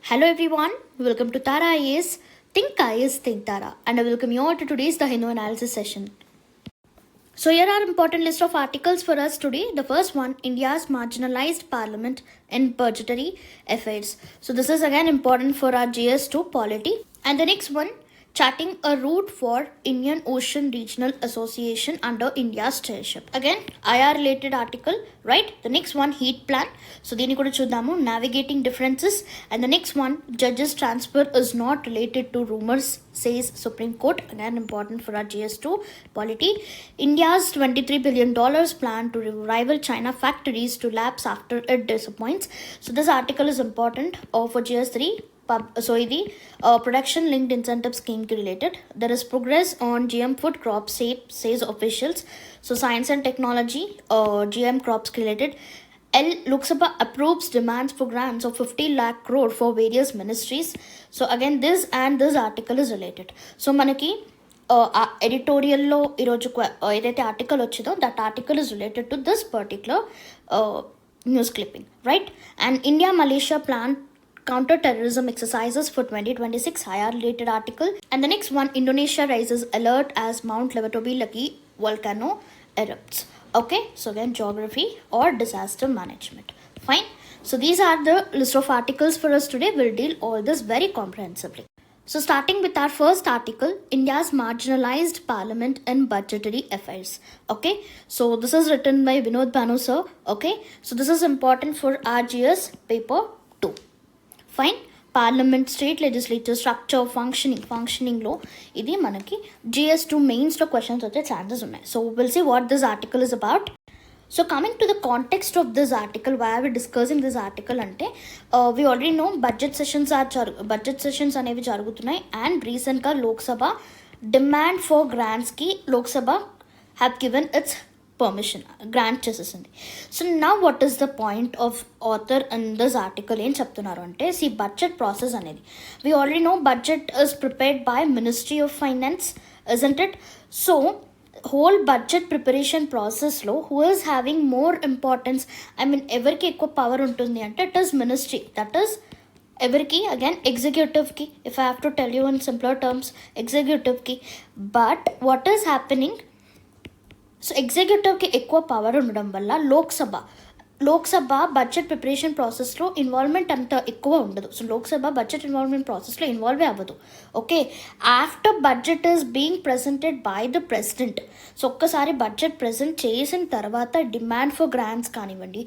Hello everyone, welcome to Tara IAS, Think IAS, Think Tara, and I welcome you all to today's The Hindu Analysis session. So here are important list of articles for us today. The first one, India's marginalized parliament and budgetary affairs. So this is again important for our GS2 polity. And the next one, charting a route for Indian Ocean Regional Association under India's chairship. Again, IR related article, right? The next one, heat plan. So dini kuda chudamu, navigating differences. And the next one, judges transfer is not related to rumors, says Supreme Court. Again, important for our GS2 polity. India's $23 billion plan to rival China factories to lapse after it disappoints. So this article is important for GS3. Production linked incentive scheme related. There is progress on GM food crops, says officials. So science and technology, GM crops related. Lok Sabha approves demands for grants of 50 lakh crore for various ministries. So again, this article is related. So manaki editorial lo edaithe article vachidho, that article is related to this particular news clipping, right? And India Malaysia plan counter-terrorism exercises for 2026, IR related article. And the next one, Indonesia raises alert as Mount Lewatobi volcano erupts. Okay, so again, geography or disaster management. Fine. So these are the list of articles for us today. We'll deal all this very comprehensively. So starting with our first article, India's marginalized parliament and budgetary affairs. Okay, so this is written by Vinod Bhanu sir. Okay, so this is important for RGS paper 2. Fine. Parliament, state legislature, structure, functioning law. Idi manaki GS2 mains lo questions vache chances unnai. So we'll see what this article is about. So coming to the context of this article, why are we discussing this article ante, we already know budget sessions అనేవి జరుగుతున్నాయి, and recent గా Lok Sabha demand for grants ki Lok Sabha have given its permission, grant చేసేసింది. So now what is the point of author in this article ఏం చెప్తున్నారు అంటే, see budget process అనేది we already know budget is prepared by ministry of finance, isn't it? So whole budget preparation ప్రాసెస్లో who is having more importance, I mean ఎవరికి ఎక్కువ power ఉంటుంది అంటే it is ministry. That is ఎవరికి? Again ఎగ్జిక్యూటివ్కి. If I have to tell you in simpler terms, ఎగ్జిక్యూటివ్కి. But what is happening, so ఎగ్జిక్యూటివ్కి ఎక్కువ power ఉండడం వల్ల లోక్ సభ బడ్జెట్ ప్రిపరేషన్ ప్రాసెస్లో ఇన్వాల్వ్మెంట్ అంత ఎక్కువ ఉండదు. So Lok Sabha budget involvement ప్రాసెస్లో ఇన్వాల్వే అవ్వదు. Okay, after budget is being presented by the president. So ఒక్కసారి బడ్జెట్ ప్రెజెంట్ చేసిన తర్వాత డిమాండ్ ఫర్ గ్రాంట్స్ కానివ్వండి,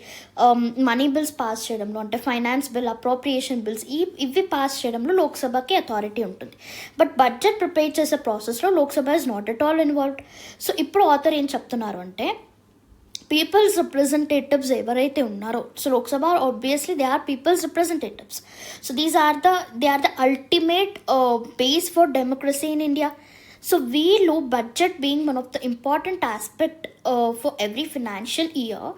మనీ బిల్స్ పాస్ చేయడంలో, అంటే ఫైనాన్స్ బిల్, అప్రోప్రియేషన్ బిల్స్, ఇవి పాస్ చేయడంలో లోక్సభకి అథారిటీ ఉంటుంది. బట్ బడ్జెట్ ప్రిపేర్ చేసే ప్రాసెస్లో Lok Sabha is not at all involved. So ఇప్పుడు ఆథర్ ఏం చెప్తున్నారు అంటే, పీపుల్స్ రిప్రజెంటేటివ్స్ ఎవరైతే ఉన్నారో, so Lok Sabha obviously they are people's representatives. So they are the ultimate base for democracy in India. So వీళ్ళు budget being one of the important aspect for every financial year,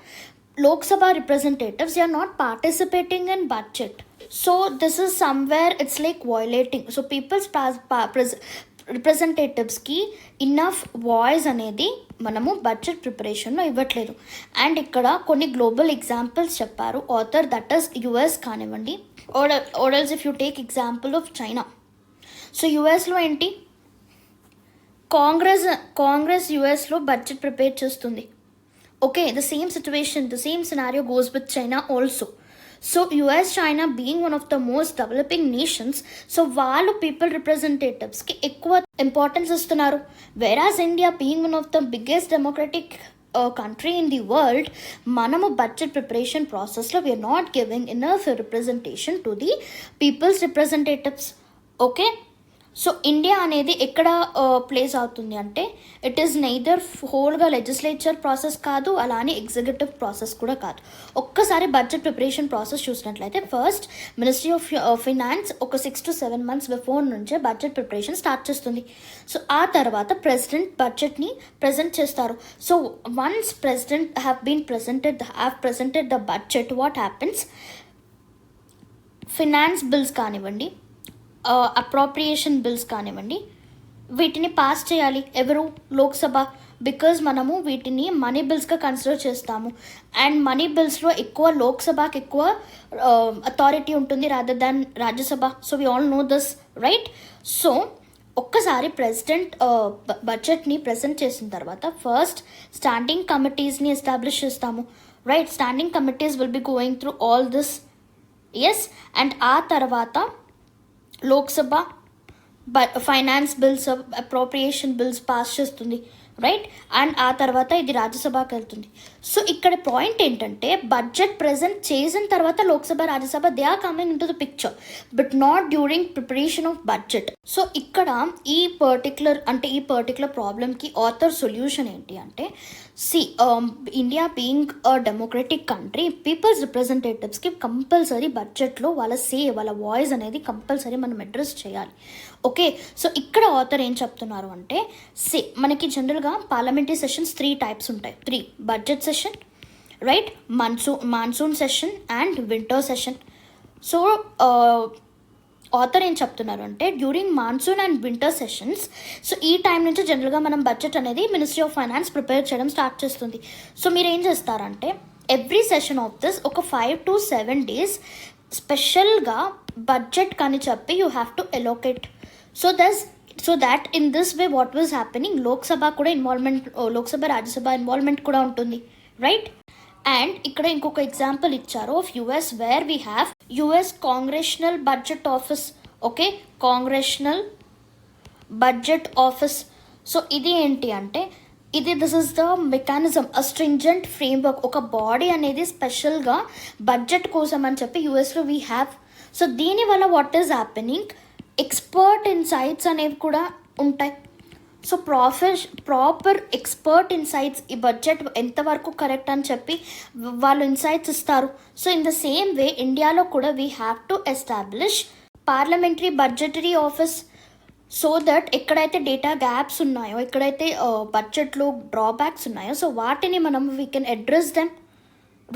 Lok Sabha representatives, they are not participating in budget. So this is somewhere it's like violating. So people's రిప్రజెంటేటివ్స్కి enough voice అనేది మనము budget ప్రిపరేషన్లో ఇవ్వట్లేదు. And ఇక్కడ కొన్ని global examples చెప్పారు author, that is US కానివ్వండి, or else if you take example of China. So యుఎస్లో ఏంటి, కాంగ్రెస్ యుఎస్లో బడ్జెట్ ప్రిపేర్ చేస్తుంది. Okay, the same situation, the same scenario goes with China also. So US, China being one of the most developing nations, so వాళ్ళు people రిప్రజెంటేటివ్స్కి ఎక్కువ importance ఇస్తున్నారు. Whereas India being one of the biggest democratic country in the world, మనము budget preparation ప్రాసెస్లో we are not giving enough representation to the people's representatives. Okay, so India అనేది ఎక్కడ place అవుతుంది అంటే, ఇట్ ఈస్ నైదర్ హోల్గా legislature process కాదు, అలానే executive process కూడా కాదు. ఒక్కసారి బడ్జెట్ ప్రిపరేషన్ ప్రాసెస్ చూసినట్లయితే, ఫస్ట్ మినిస్ట్రీ ఆఫ్ ఫైనాన్స్ ఒక 6 to 7 months బిఫోర్ నుంచే బడ్జెట్ ప్రిపరేషన్ స్టార్ట్ చేస్తుంది. సో ఆ తర్వాత ప్రెసిడెంట్ బడ్జెట్ని ప్రజెంట్ చేస్తారు. So once president have presented the budget, what happens, finance bills కానివ్వండి, అప్రోప్రియేషన్ బిల్స్ కానివ్వండి, వీటిని పాస్ చేయాలి ఎవరు? లోక్సభ. బికాజ్ మనము వీటిని మనీ బిల్స్గా కన్సిడర్ చేస్తాము. అండ్ మనీ బిల్స్లో ఎక్కువ లోక్సభకి ఎక్కువ అథారిటీ ఉంటుంది rather than Rajya Sabha. So we all know this, right? So ఒక్కసారి ప్రెసిడెంట్ బడ్జెట్ని ప్రజెంట్ చేసిన తర్వాత ఫస్ట్ స్టాండింగ్ కమిటీస్ని ఎస్టాబ్లిష్ చేస్తాము, right? Standing committees will be going through all this, yes. And ఆ తర్వాత Lok Sabha finance bills, appropriation bills pass చేస్తుంది, రైట్? అండ్ ఆ తర్వాత ఇది రాజ్యసభకి వెళ్తుంది. సో ఇక్కడ పాయింట్ ఏంటంటే బడ్జెట్ ప్రజెంట్ చేసిన తర్వాత Lok Sabha, Rajya Sabha they are coming into the picture, but not during preparation of budget. So ఇక్కడ ఈ పర్టికులర్ ప్రాబ్లమ్కి ఆథర్ సొల్యూషన్ ఏంటి అంటే, India being a democratic country, people's రిప్రజెంటేటివ్స్కి కంపల్సరీ బడ్జెట్లో వాళ్ళ వాయిస్ అనేది కంపల్సరీ మనం అడ్రస్ చేయాలి, ఓకే? సో ఇక్కడ ఆథర్ ఏం చెప్తున్నారు అంటే, మనకి జనరల్గా పార్లమెంటరీ సెషన్స్ 3 టైప్స్ ఉంటాయి. 3 budget session, right? Monsoon session and winter session. So author ఏం చెప్తున్నారు అంటే, during monsoon and winter sessions, so ఈ టైం నుంచి జనరల్గా మనం బడ్జెట్ అనేది మినిస్ట్రీ ఆఫ్ ఫైనాన్స్ ప్రిపేర్ చేయడం స్టార్ట్ చేస్తుంది. సో మీరు ఏం చేస్తారంటే ఎవ్రీ సెషన్ ఆఫ్ దిస్ ఒక 5 to 7 days స్పెషల్గా బడ్జెట్ కానీ చెప్పి you have to allocate. So that in this way what was happening, Lok Sabha కూడా ఇన్వాల్వ్మెంట్, లోక్సభ రాజ్యసభ ఇన్వాల్వ్మెంట్ కూడా ఉంటుంది, రైట్? అండ్ ఇక్కడ ఇంకొక ఎగ్జాంపుల్ ఇచ్చారు of US, where we have US Congressional budget office, okay? Congressional budget office. So ఇది ఏంటి అంటే, this is the mechanism, a stringent framework, ఒక బాడీ అనేది స్పెషల్గా బడ్జెట్ కోసం అని చెప్పి యుఎస్లో వీ హ్యావ్. సో దీనివల్ల what is happening, expert insights అనేవి కూడా ఉంటాయి. సో ప్రాపర్ ఎక్స్పర్ట్ ఇన్సైట్స్, ఈ బడ్జెట్ ఎంతవరకు కరెక్ట్ అని చెప్పి వాళ్ళు ఇన్సైట్స్ ఇస్తారు. So in the same way ఇండియాలో కూడా we have to establish parliamentary budgetary office, so that ఎక్కడైతే డేటా గ్యాప్స్ ఉన్నాయో, ఎక్కడైతే బడ్జెట్లో డ్రాబ్యాక్స్ ఉన్నాయో, సో వాటిని మనం we can address them,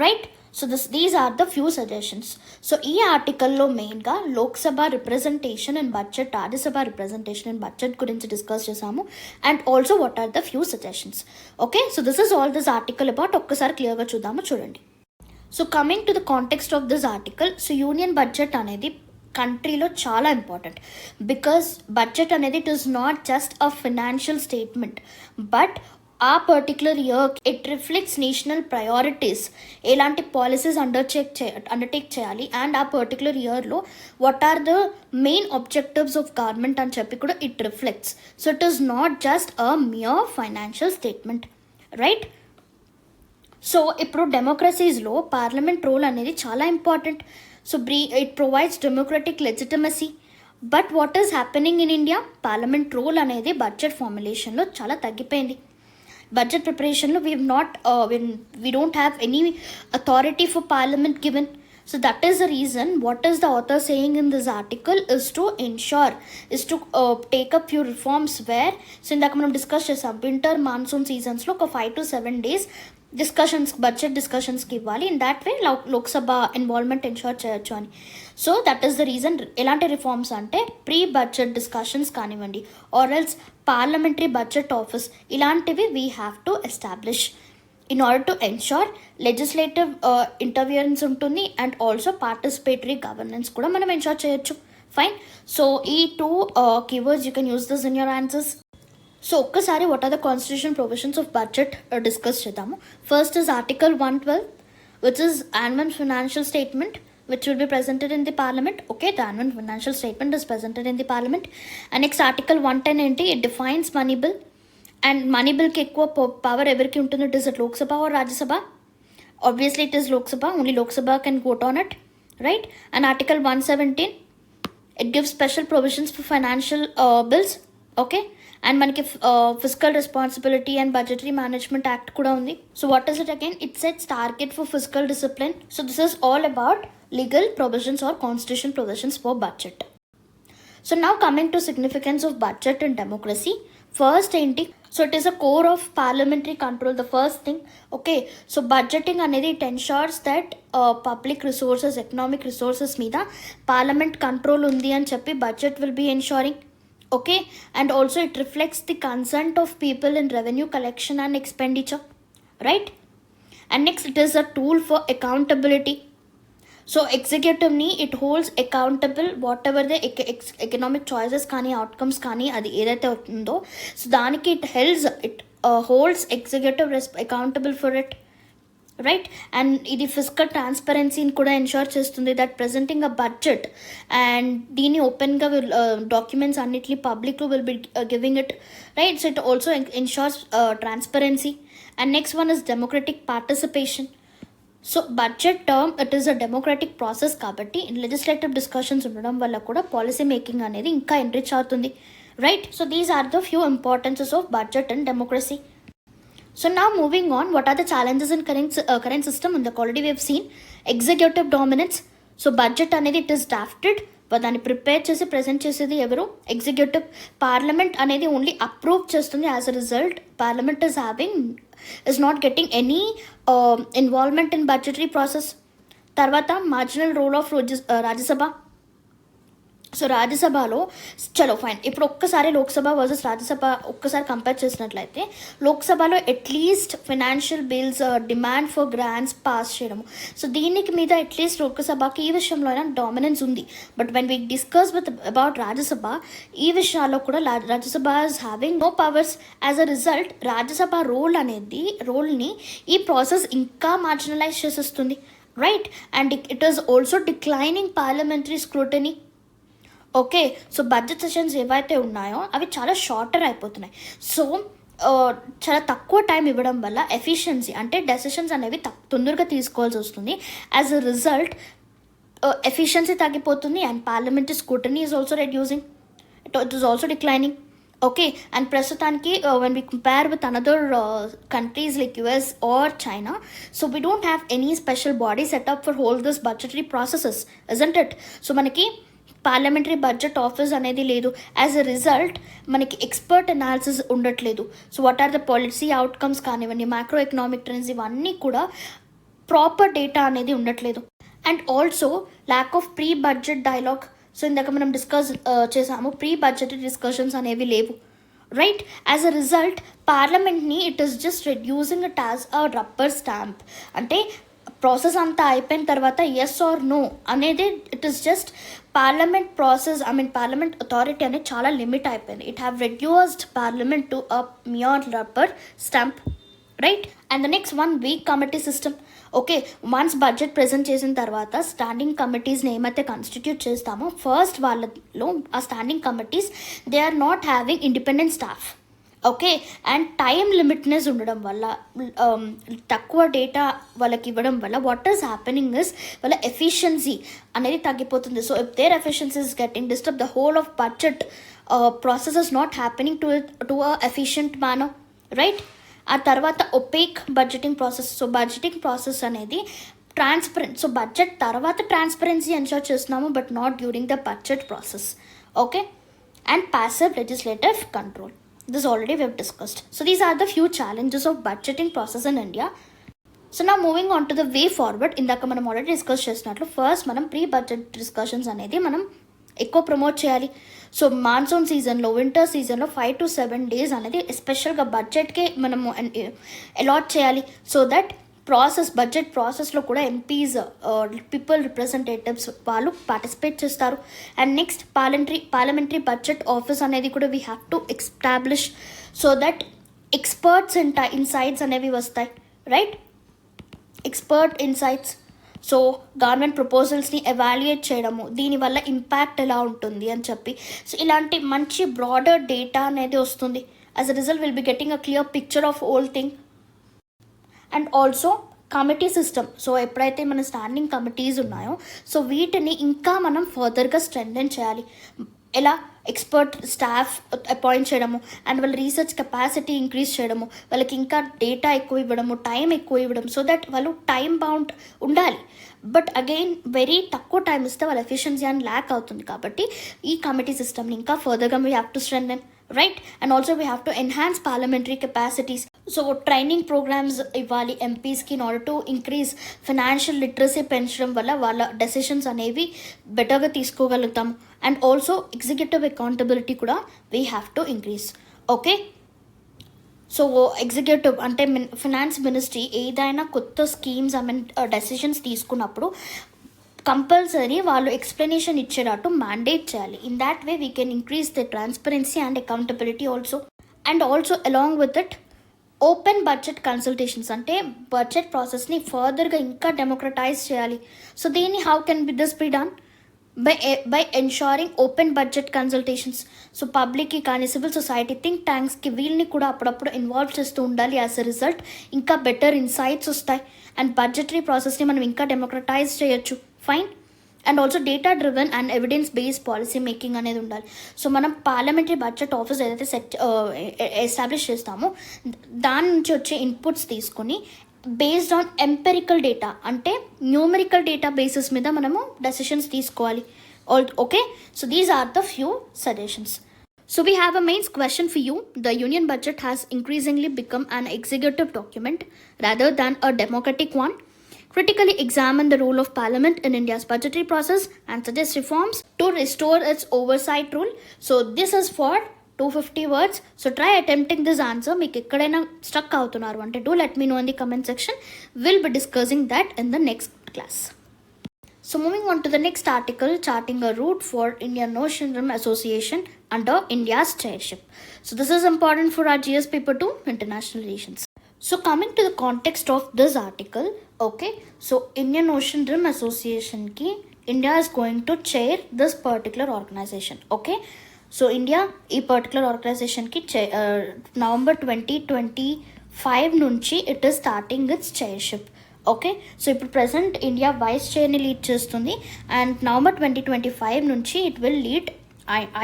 right? So these are the few suggestions. So ఈ ఆర్టికల్లో మెయిన్గా Lok Sabha representation and budget, Rajya Sabha representation and budget గురించి డిస్కస్ చేసాము. And also what are the few suggestions, okay? So this is all this article about. ఒక్కసారి క్లియర్గా చూద్దాము, చూడండి. So coming to the context of this article, so union budget అనేది కంట్రీలో చాలా important, because budget అనేది it is not just a financial statement, but ఆ particular year it reflects national priorities, ఎలాంటి పాలసీస్ అండర్టేక్ చేయాలి, అండ్ ఆ particular ఇయర్లో what are the main objectives of government అని చెప్పి కూడా it reflects. So it is not just a mere financial statement, right? So ఇప్పుడు డెమోక్రసీస్లో పార్లమెంట్ రోల్ అనేది చాలా important. So it provides democratic legitimacy. But what is happening in India, parliament role అనేది budget ఫార్ములేషన్లో చాలా తగ్గిపోయింది. బడ్జెట్ ప్రిపరేషన్లో we don't have any authority for parliament given. So that is the reason what is the author saying in this article is to take up few reforms where, so ఇందాక మనం discuss చేసాం winter monsoon సీజన్స్లో ఒక 5 to 7 days budget డిస్కషన్స్కి ఇవ్వాలి. In that way Lok Sabha involvement ensure చేయొచ్చు అని. So that is the reason. ఎలాంటి reforms అంటే ప్రీ బడ్జెట్ డిస్కషన్స్ కానివ్వండి, ఆర్ఎల్స్ పార్లమెంటరీ బడ్జెట్ ఆఫీస్, ఇలాంటివి we have to establish in order to ensure legislative interference ఉంటుంది, అండ్ ఆల్సో పార్టిసిపేటరీ గవర్నెన్స్ కూడా మనం ఎన్షూర్ చేయొచ్చు. ఫైన్. సో ఈ 2 keywords you can use this in your answers. So ఒక్కసారి what are the constitution provisions of budget discuss చేద్దాము. First is article 112, which is annual financial statement which will be presented in the parliament. Okay, the annual financial statement is presented in the parliament. And next article 110 ఏంటి, it defines money bill. And money bill కి ఎక్కువ power ఎవరికి ఉంటుంది, it is at Lok Sabha or Rajya Sabha? Obviously it is Lok Sabha, only Lok Sabha can vote on it, right? And article 117, it gives special provisions for financial bills, okay? And మనకి physical responsibility and budgetary management act కూడా ఉంది. So what is it again, it sets target for physical discipline. So this is all about legal provisions or constitution provisions for budget. So now coming to significance of budget and democracy. First ఏంటి, so it is a core of parliamentary control, the first thing. Okay, so budgeting అనేది it ensures that public resources, economic resources మీద parliament control ఉంది అని చెప్పి budget will be ensuring. Okay, and also it reflects the consent of people in revenue collection and expenditure, right? And next, it is a tool for accountability. So executive ni it holds accountable whatever the economic choices కానీ outcomes కానీ అది ఏదైతే ఉందో, so దానికి it holds executive accountable for it, right. And ఇది physical ట్రాన్స్పరెన్సీని కూడా ensure చేస్తుంది, that presenting a budget and దీన్ని ఓపెన్గా డాక్యుమెంట్స్ అన్నిటిని public will be giving it, right. So it also ensures transparency. And next one is democratic participation. So budget term it is a democratic process కాబట్టి legislative discussions ఉండడం వల్ల కూడా policy making అనేది ఇంకా enrich అవుతుంది, right. So these are the few importances of budget and democracy. So now moving on, what are the challenges in current system? In the already we have seen executive dominance. So budget అనేది it is drafted, దాన్ని prepare చేసి present చేసేది ఎవరు? Executive. Parliament అనేది only approve చేస్తుంది. As a result parliament is not getting any involvement in budgetary process. తర్వాత marginal role of Rajya Sabha. So రాజ్యసభలో చలో ఫైన్, ఇప్పుడు ఒక్కసారి లోక్సభ వర్సెస్ రాజ్యసభ ఒక్కసారి కంపేర్ చేసినట్లయితే లోక్సభలో at least financial bills demand for grants pass చేయడము, సో దీనికి మీద అట్లీస్ట్ లోక్సభకి ఈ విషయంలో అయినా డామినెన్స్ ఉంది. But when we discuss about Rajya Sabha, ఈ విషయాల్లో కూడా Rajya Sabha is having no powers. As a result Rajya Sabha రోల్ని ఈ ప్రాసెస్ ఇంకా మార్జినలైజ్ చేసేస్తుంది, right. And it is also declining parliamentary scrutiny. Okay, so budget sessions ఏవైతే ఉన్నాయో అవి చాలా షార్టర్ అయిపోతున్నాయి. సో చాలా తక్కువ టైం ఇవ్వడం వల్ల ఎఫిషియన్సీ అంటే డెసిషన్స్ అనేవి తొందరగా తీసుకోవాల్సి వస్తుంది. యాజ్ అ రిజల్ట్ ఎఫిషియన్సీ తగ్గిపోతుంది and parliamentary scrutiny is also reducing, it is also declining. Okay, and ప్రస్తుతానికి when we compare with another countries like US or China, so we don't have any special body set up for hold this budgetary processes, isn't it? So మనకి parliamentary budget office అనేది లేదు. As a result మనకి expert analysis ఉండట్లేదు. So what are the policy outcomes కానివ్వండి, macro economic trends, ఇవన్నీ కూడా proper data అనేది ఉండట్లేదు. And also lack of pre budget dialogue. So ఇందాక మనం డిస్కస్ చేసాము, ప్రీ బడ్జెటరీ డిస్కషన్స్ అనేవి లేవు, రైట్. యాజ్ అ రిజల్ట్ పార్లమెంట్ని it is just reducing it as a rubber stamp. అంటే ప్రాసెస్ అంతా అయిపోయిన తర్వాత ఎస్ ఆర్ నో అనేది it is just parliament process, parliament authority అనేది చాలా లిమిట్ అయిపోయింది. It have reduced parliament to a mere rubber stamp, right. And the next one weak committee system. Okay, once budget present చేసిన తర్వాత standing కమిటీస్ని ఏమైతే constitute చేస్తామో first వాళ్ళలో ఆ standing committees they are not having independent staff. Okay, and time లిమిట్నెస్ ఉండడం వల్ల తక్కువ డేటా వాళ్ళకి ఇవ్వడం వల్ల వాట్ ఈస్ హ్యాపెనింగ్ ఇస్ వాళ్ళ ఎఫిషియన్సీ అనేది తగ్గిపోతుంది. So if their efficiency is getting disturb, the whole of budget process is not happening to a efficient manner, right. ఆ తర్వాత opaque budgeting process. So budgeting process అనేది transparent. So budget తర్వాత transparency ensure చేస్తున్నాము, but not during the budget process. Okay, and passive legislative control. This already we have discussed. So these are the few challenges of budgeting process in India. So now moving on to the way forward. ఇందాక మనం already discuss చేసినట్లు first మనం pre budget discussions అనేది మనం ఎక్కువ promote చేయాలి. So monsoon సీజన్లో, winter సీజన్లో 5 to 7 days అనేది ఎస్పెషల్గా బడ్జెట్కే మనము అలాట్ చేయాలి. సో దట్ బడ్జెట్ ప్రాసెస్లో కూడా ఎంపీస్, పీపుల్ రిప్రజెంటేటివ్స్ వాళ్ళు పార్టిసిపేట్ చేస్తారు. And next parliamentary budget office అనేది కూడా we have to establish so that experts insights అనేవి వస్తాయి, right. Expert insights. So government ప్రపోజల్స్ని ఎవాల్యుయేట్ చేయడము, దీనివల్ల ఇంపాక్ట్ ఎలా ఉంటుంది అని చెప్పి, సో ఇలాంటి మంచి బ్రాడర్ డేటా అనేది వస్తుంది. As a result will be getting a clear picture of whole thing. And also committee system. So ఎప్పుడైతే మన స్టాండింగ్ కమిటీస్ ఉన్నాయో సో వీటిని ఇంకా మనం ఫర్దర్గా స్ట్రెంథెన్ చేయాలి. ఎలా? ఎక్స్పర్ట్ స్టాఫ్ అపాయింట్ చేయడము అండ్ వాళ్ళ రీసెర్చ్ కెపాసిటీ ఇంక్రీజ్ చేయడము, వాళ్ళకి ఇంకా డేటా ఎక్కువ ఇవ్వడము, టైం ఎక్కువ ఇవ్వడం, సో దట్ వాళ్ళు టైం బౌండ్ ఉండాలి. బట్ అగైన్ వెరీ తక్కువ టైం ఇస్తే వాళ్ళ ఎఫిషియన్సీ అని ల్యాక్ అవుతుంది. కాబట్టి ఈ కమిటీ సిస్టమ్ని ఇంకా ఫర్దర్గా we have to strengthen, right. And also we have to enhance parliamentary capacities. So training programs ఇవ్వాలి ఎంపీస్కి in order to increase financial literacy పెంచడం వల్ల వాళ్ళ డెసిషన్స్ అనేవి బెటర్గా తీసుకోగలుగుతాం. అండ్ ఆల్సో ఎగ్జిక్యూటివ్ అకౌంటబిలిటీ కూడా we have to increase. Okay, so executive అంటే ఫినాన్స్ మినిస్ట్రీ ఏదైనా కొత్త స్కీమ్స్ డెసిషన్స్ తీసుకున్నప్పుడు కంపల్సరీ వాళ్ళు ఎక్స్ప్లెనేషన్ ఇచ్చేటట్టు మ్యాండేట్ చేయాలి. In that way we can increase the transparency and accountability also. And also along with it open budget consultations అంటే budget ప్రాసెస్ని ఫర్దర్గా ఇంకా డెమోక్రటైజ్ చేయాలి. సో దీన్ని how can be this be done by ensuring open budget consultations. So పబ్లిక్కి కానీ civil society think ట్యాంక్స్కి వీళ్ళని కూడా అప్పుడప్పుడు ఇన్వాల్వ్ చేస్తూ ఉండాలి. యాజ్ ఎ రిజల్ట్ ఇంకా బెటర్ ఇన్సైట్స్ వస్తాయి అండ్ బడ్జెటరీ ప్రాసెస్ని మనం ఇంకా డెమోక్రటైజ్ చేయొచ్చు. Fine. And also data driven and evidence based policy making అనేది ఉండాలి. సో మనం పార్లమెంటరీ బడ్జెట్ ఆఫీస్ ఏదైతే ఎస్టాబ్లిష్ చేస్తామో దాని నుంచి వచ్చే ఇన్పుట్స్ తీసుకొని బేస్డ్ ఆన్ ఎంపెరికల్ డేటా అంటే న్యూమరికల్ డేటా బేసిస్ మీద మనము డెసిషన్స్ తీసుకోవాలి. Okay, so these are the few suggestions. So we have a main question for you. The union budget has increasingly become an executive document rather than a democratic one. Critically examine the role of Parliament in India's budgetary process and suggest reforms to restore its oversight role. So this is for 250 words. So try attempting this answer. Meeku ekkadaina stuck avutunnaru ante do let me know in the comment section. We'll be discussing that in the next class. So moving on to the next article, charting a route for Indian Ocean Rim Association under India's chairship. So this is important for our GS paper 2 international relations. So coming to the context of this article, okay, so Indian Ocean Rim Association ki India is going to chair this particular organization. Okay, so India ఈ particular organization ki November 2025 నుంచి it is starting its chairship. Okay, so ఇప్పుడు present India vice చైర్ని lead చేస్తుంది and November 2025 నుంచి it will lead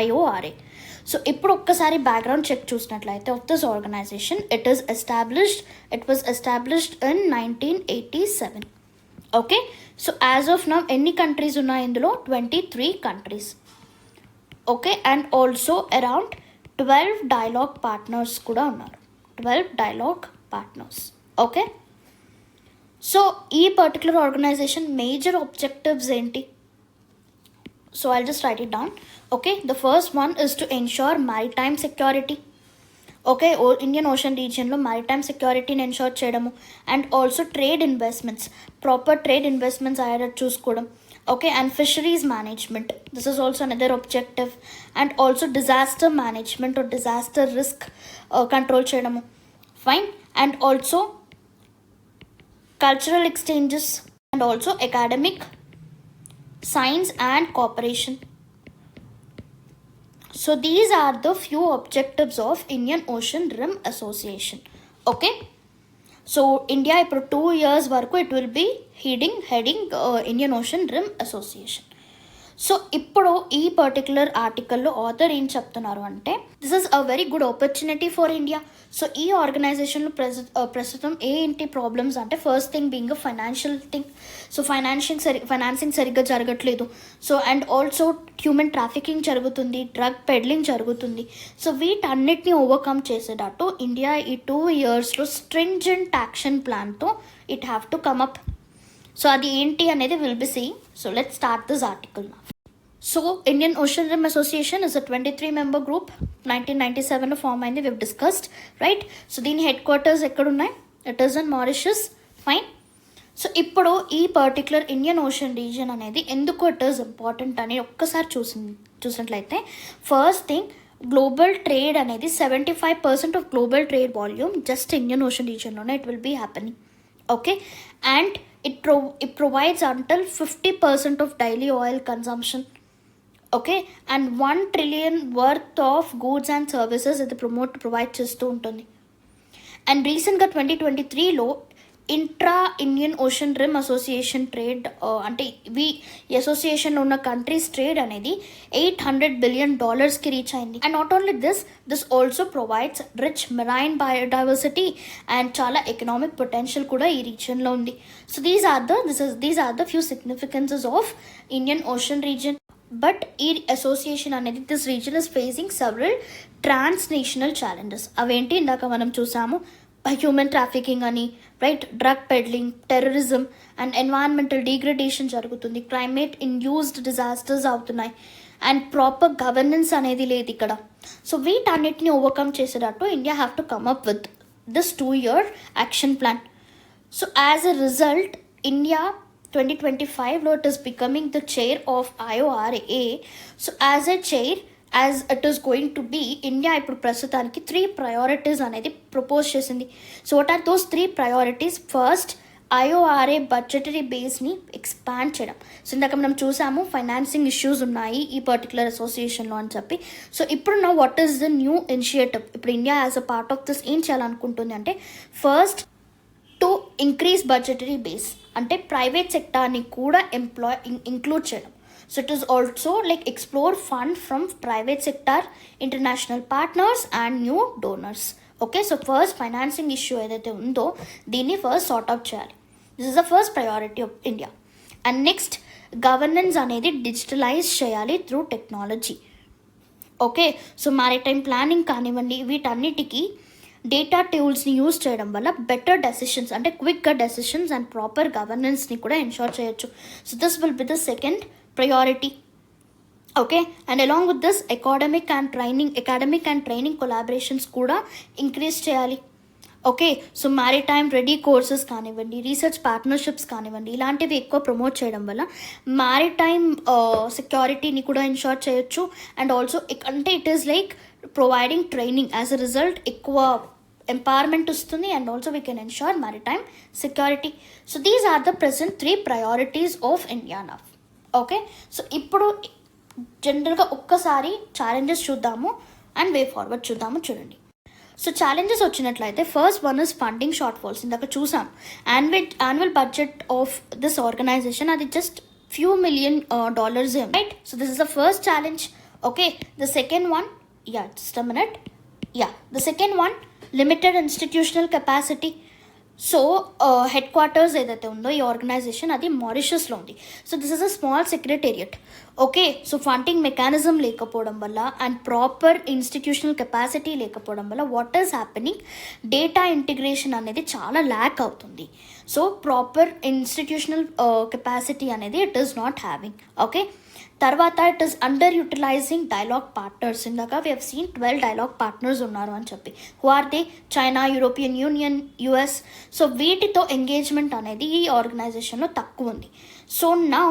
IORA. So ఇప్పుడు ఒక్కసారి background check చూసినట్లయితే of this organisation it was established in 1987. Okay, so as of now ఎన్ని countries ఉన్నాయి ఇందులో? 23 countries. Okay, and also around 12 dialogue partners కూడా ఉన్నారు. 12 డైలాగ్ పార్ట్నర్స్. ఓకే, సో ఈ particular organisation major objectives ఏంటి? So I'll just right it down. Okay, the first one is to ensure maritime security. Okay, Indian ocean రీజియన్లో maritime సెక్యూరిటీని ensure చేయడము and also trade investments, proper trade investments అయ్యేటట్టు చూసుకోవడం. Okay, and fisheries management, this is also another objective. And also disaster management or disaster risk control చేయడము. Fine. And also cultural exchanges and also academic, science and cooperation. So these are the few objectives of Indian Ocean Rim Association. Okay, so India for 2 years వరకు it will be heading Indian Ocean Rim Association. So ఇప్పుడు ఈ particular ఆర్టికల్లో author ఏం చెప్తున్నారు అంటే this is a very good opportunity for India. So ఈ ఆర్గనైజేషన్లో ప్రస్తుతం ఏంటి ప్రాబ్లమ్స్ అంటే first thing being a financial thing. So financing సరిగ్గా జరగట్లేదు. So and also human trafficking జరుగుతుంది, డ్రగ్ పెడ్లింగ్ జరుగుతుంది. సో వీటన్నిటిని ఓవర్కమ్ చేసేటట్టు ఇండియా ఈ 2 yearsలో స్ట్రింజెంట్ యాక్షన్ ప్లాన్తో it have to come up. So అది ఏంటి అనేది will be seeing. So let's start this article now. So Indian ocean rim Association is a 23-member group. 1997 form అయింది, we've discussed right. So దీని headquarters ఎక్కడున్నాయి? It is in Mauritius. Fine. So ఇప్పుడు ఈ particular Indian ocean region అనేది ఎందుకు it is important అని ఒక్కసారి చూసినట్లయితే ఫస్ట్ థింగ్ గ్లోబల్ ట్రేడ్ అనేది 75% of global trade volume just Indian ocean రీజియన్లోనే it will be happening. Okay, and it provides until 50% of daily oil consumption. Okay, and 1 trillion worth of goods and services ఇది provide చేస్తూ ఉంటుంది. And రీసెంట్గా 2023లో intra Indian ocean rim association trade అంటే ఈ అసోసియేషన్లో ఉన్న కంట్రీస్ ట్రేడ్ అనేది $800 billion రీచ్ అయింది. And not only this also provides rich marine biodiversity and చాలా ఎకనామిక్ పొటెన్షియల్ కూడా ఈ రీజియన్లో ఉంది. So these are the few significances of Indian ocean region. But ఈ అసోసియేషన్ అనేది this region is facing several transnational challenges. అవేంటి ఇందాక మనం చూసాము, హ్యూమన్ ట్రాఫికింగ్ అని, right, drug peddling, terrorism and environmental degradation జరుగుతుంది, క్లైమేట్ ఇండ్యూస్డ్ డిజాస్టర్స్ అవుతున్నాయి, and proper governance అనేది లేదు ఇక్కడ. సో వీటన్నిటిని ఓవర్కమ్ చేసేటట్టు India have to come up with this 2-year action plan. So as a result India 2025లో it is becoming the chair of IORA. So as a chair, as it is going to be, India ఇప్పుడు ప్రస్తుతానికి 3 priorities అనేది propose చేసింది. So what are those 3 priorities? First, IORA budgetary బేస్ని expand చేయడం. So ఇందాక మనం చూసాము ఫైనాన్సింగ్ ఇష్యూస్ ఉన్నాయి ఈ పర్టికులర్ అసోసియేషన్లో అని చెప్పి. సో ఇప్పుడు what is the new initiative? ఇప్పుడు India as a part of this ఏం చేయాలనుకుంటుంది అంటే, first to increase budgetary base, అంటే ప్రైవేట్ సెక్టార్ని కూడా ఇంక్లూడ్ చేయడం. So it is also like explore fund from private sector, international partners and new donors. Okay, so first financing issue ఏదైతే ఉందో దీన్ని ఫస్ట్ సార్ట్ అవుట్ చేయాలి. This is the first priority of India. And next, governance అనేది digitalise చేయాలి through technology. Okay, so maritime planning కానివ్వండి, వీటన్నిటికీ data టూల్స్ని use చేయడం వల్ల బెటర్ డెసిషన్స్, అంటే క్విక్గా డెసిషన్స్ అండ్ ప్రాపర్ గవర్నెన్స్ని కూడా ఎన్షోర్ చేయొచ్చు. So this will be the second priority. Okay, and along with this academic and training collaborations kuda increase cheyali. Okay, so maritime ready courses కానివ్వండి, research partnerships కానివ్వండి, ఇలాంటివి ఎక్కువ promote చేయడం వల్ల maritime సెక్యూరిటీని కూడా ఇన్షోర్ చేయొచ్చు. అండ్ ఆల్సో అంటే it is like providing training, as a result ఎక్కువ ఎంపవర్మెంట్ వస్తుంది and also we can ensure maritime security. So these are the present 3 priorities of India now. Okay, so ఇప్పుడు జనరల్గా ఒక్కసారి challenges చూద్దాము and way forward చూద్దాము. చూడండి, so challenges వచ్చినట్లయితే first one is funding shortfalls. ఇందాక చూసాం annual budget of this organisation అది just few million dollars, right? So this is the first challenge. Okay, the second one, just a minute. The second one, limited institutional capacity. So headquarters ఏదైతే ఉందో ఈ organisation అది మారిషస్లో ఉంది. So this is a small secretariat. Okay, so funding mechanism లేకపోవడం వల్ల and proper institutional capacity లేకపోవడం వల్ల what is happening, data integration అనేది చాలా ల్యాక్ అవుతుంది. సో ప్రాపర్ ఇన్స్టిట్యూషనల్ కెపాసిటీ అనేది it is not having. Okay, తర్వాత it is underutilising dialogue partners. ఇందాక we have seen 12 dialogue partners ఉన్నారు అని చెప్పి. Who are they? China, European union, US. So వీటితో ఎంగేజ్మెంట్ అనేది ఈ ఆర్గనైజేషన్లో తక్కువ ఉంది. సో నౌ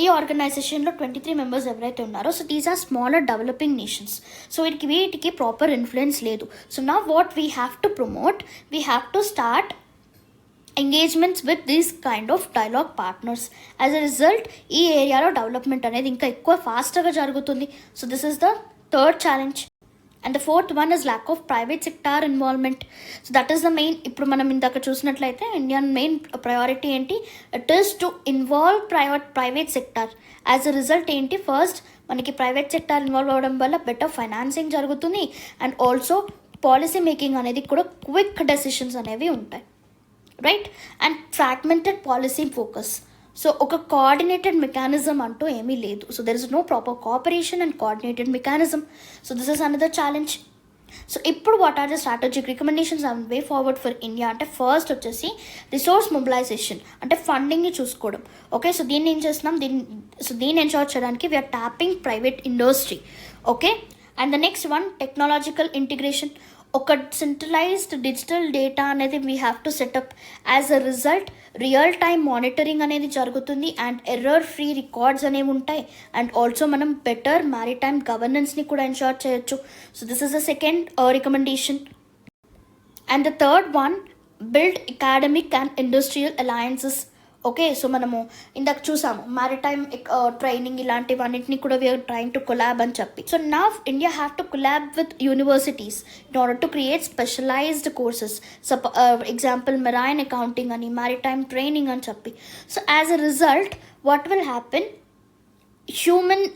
ఈ ఆర్గనైజేషన్లో 23 మెంబర్స్ ఎవరైతే ఉన్నారో, so these are smaller developing nations. So వీటికి ప్రాపర్ ఇన్ఫ్లుయెన్స్ లేదు. So now what we have to promote, we have to start engagements with these kind of dialogue partners. As a result ఈ ఏరియాలో development అనేది ఇంకా ఎక్కువ ఫాస్ట్గా జరుగుతుంది. So this is the third challenge. And the fourth one is lack of private sector involvement. So that is the main. ఇప్పుడు మనం ఇందాక చూసినట్లయితే ఇండియన్ మెయిన్ ప్రయారిటీ ఏంటి? It is to involve private sector. As a result ఏంటి? First మనకి private sector involve అవ్వడం వల్ల better financing జరుగుతుంది అండ్ ఆల్సో పాలసీ మేకింగ్ అనేది కూడా క్విక్ డెసిషన్స్ అనేవి ఉంటాయి, right? And fragmented policy focus. So ఒక కోఆర్డినేటెడ్ మెకానిజం అంటూ ఏమీ లేదు. So there is no proper cooperation and coordinated mechanism. So this is another challenge. So ఇప్పుడు what are the strategic recommendations and way forward for India అంటే, first వచ్చేసి resource mobilisation, అంటే ఫండింగ్ని చూసుకోవడం. Okay, so దీన్ని ఏం చేస్తున్నాం, దీన్ని ఎన్షోర్ చేయడానికి we are tapping private industry. Okay, and the next one, technological integration. ఒక సెంట్రలైజ్డ్ డిజిటల్ డేటా అనేది we have to set up. As a result real time monitoring అనేది జరుగుతుంది అండ్ ఎర్రర్ ఫ్రీ రికార్డ్స్ అనేవి ఉంటాయి అండ్ ఆల్సో మనం better maritime గవర్నెన్స్ని కూడా ensure చేయొచ్చు. So this is the second recommendation. And the third one, build academic and industrial alliances. Okay, so మనము ఇందాక చూసాము మ్యారిటైమ్ ట్రైనింగ్ ఇలాంటివన్నింటినీ కూడా వీఆర్ ట్రైంగ్ టు కొలాబ్ అని చెప్పి. సో నా India have to collab with universities in order to create specialised courses. Example marine accounting అని, maritime training అని చెప్పి. So as a result what will happen, human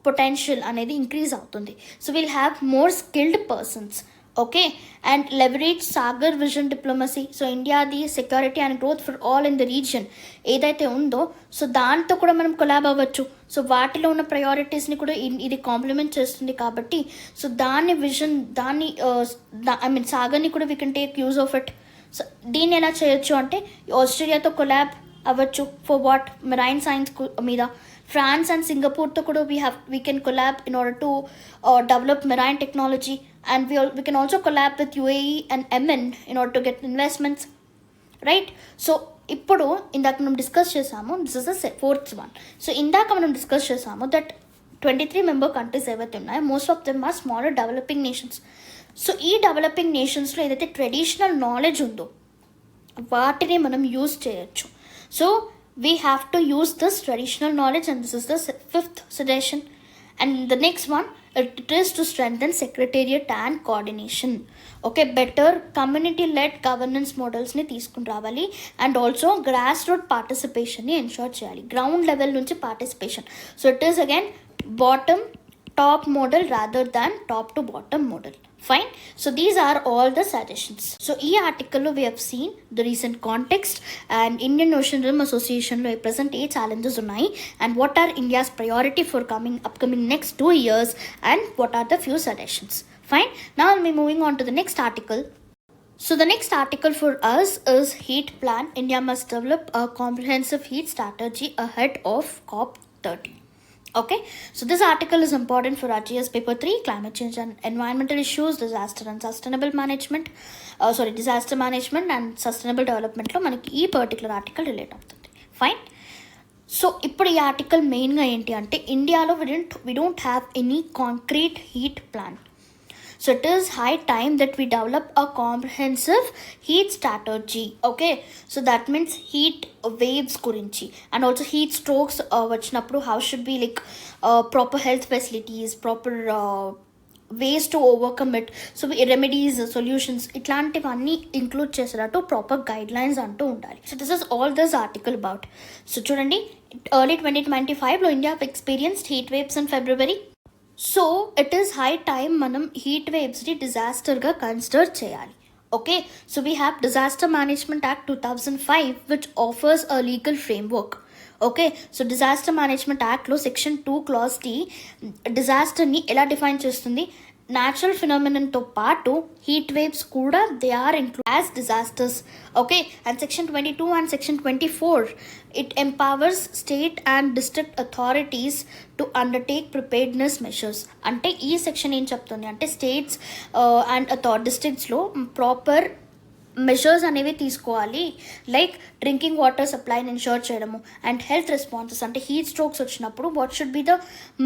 potential అనేది increase అవుతుంది. So will have more skilled persons. Okay, and leverage Sagar vision diplomacy. So India the security and growth for all in the region ఏదైతే ఉందో so దాంతో కూడా మనం collab అవ్వచ్చు. So వాటిలో ఉన్న ప్రయారిటీస్ని కూడా ఇది కాంప్లిమెంట్ చేస్తుంది కాబట్టి సో దాని విజన్ దాన్ని సాగర్ని కూడా we can take use of it. So దీన్ని ఎలా చేయొచ్చు అంటే ఆస్ట్రేలియాతో కొలాబ్ అవ్వచ్చు ఫర్ వాట్ మెరైన్ సైన్స్ మీద. ఫ్రాన్స్ అండ్ సింగపూర్తో కూడా we can collab in order to develop marine technology, and we can also collab with UAE and MN in order to get investments, right? So ఇప్పుడు ఇందాక మనం discuss చేసాము, this is the fourth one. So ఇందాక మనం discuss చేసాము that 23 member countries ఏవైతే ఉన్నాయో most of them are smaller developing nations. So ఈ డెవలపింగ్ నేషన్స్లో ఏదైతే ట్రెడిషనల్ నాలెడ్జ్ ఉందో వాటిని మనం యూజ్ చేయొచ్చు. So we have to use this traditional knowledge, and this is the fifth suggestion. And the next one, it is to strengthen secretariat and coordination. Okay, better community led governance models ni teeskun ravali, and also grassroots participation ni ensure cheyali, ground level nunchi participation. So it is again bottom top model rather than top to bottom model. Fine. So these are all the suggestions. So in this article we have seen the recent context and Indian Ocean Association lo present a challenges unnai, and what are India's priority for upcoming next 2 years, and what are the few suggestions. Fine. Now I'll be moving on to the next article. So the next article for us is heat plan. India must develop a comprehensive heat strategy ahead of COP30. Okay, so this article is important for RGS paper 3, climate change and environmental issues, disaster and sustainable management, disaster management and sustainable development lo manaki ee particular article relate avutundi. Fine. So ఇప్పుడు ఈ article మెయిన్గా ఏంటి అంటే ఇండియాలో we don't have any concrete heat plan. So it is high time that we develop a comprehensive heat strategy. Okay, so that means heat waves gurinchi, and also heat strokes vachinappudu how should be like proper health facilities, proper ways to overcome it. So remedies, solutions, itlantivanni include chesaratu proper guidelines antu undali. So this is all this article about. So chudandi, early 2025 lo India experienced heat waves in February. So it is high time మనం heat వేవ్స్ని డిజాస్టర్గా consider చేయాలి. Okay, so we have disaster management act 2005 which offers a legal framework. Okay, so disaster management యాక్ట్లో section 2 clause D డిజాస్టర్ని ఎలా define చేస్తుంది, natural ఫినామినన్తో పాటు హీట్ వేవ్స్ కూడా they are include as disasters. Okay, and section 22 and section 24 it empowers state and district authorities to undertake preparedness measures. అంటే ఈ section ఏం చెప్తుంది అంటే స్టేట్స్ అండ్ డిస్ట్రిక్ట్స్లో ప్రాపర్ మెజర్స్ అనేవి తీసుకోవాలి, లైక్ డ్రింకింగ్ వాటర్ సప్లైని ఇన్షూర్ చేయడము, అండ్ హెల్త్ రెస్పాన్సెస్ అంటే హీట్ స్ట్రోక్స్ వచ్చినప్పుడు what should be the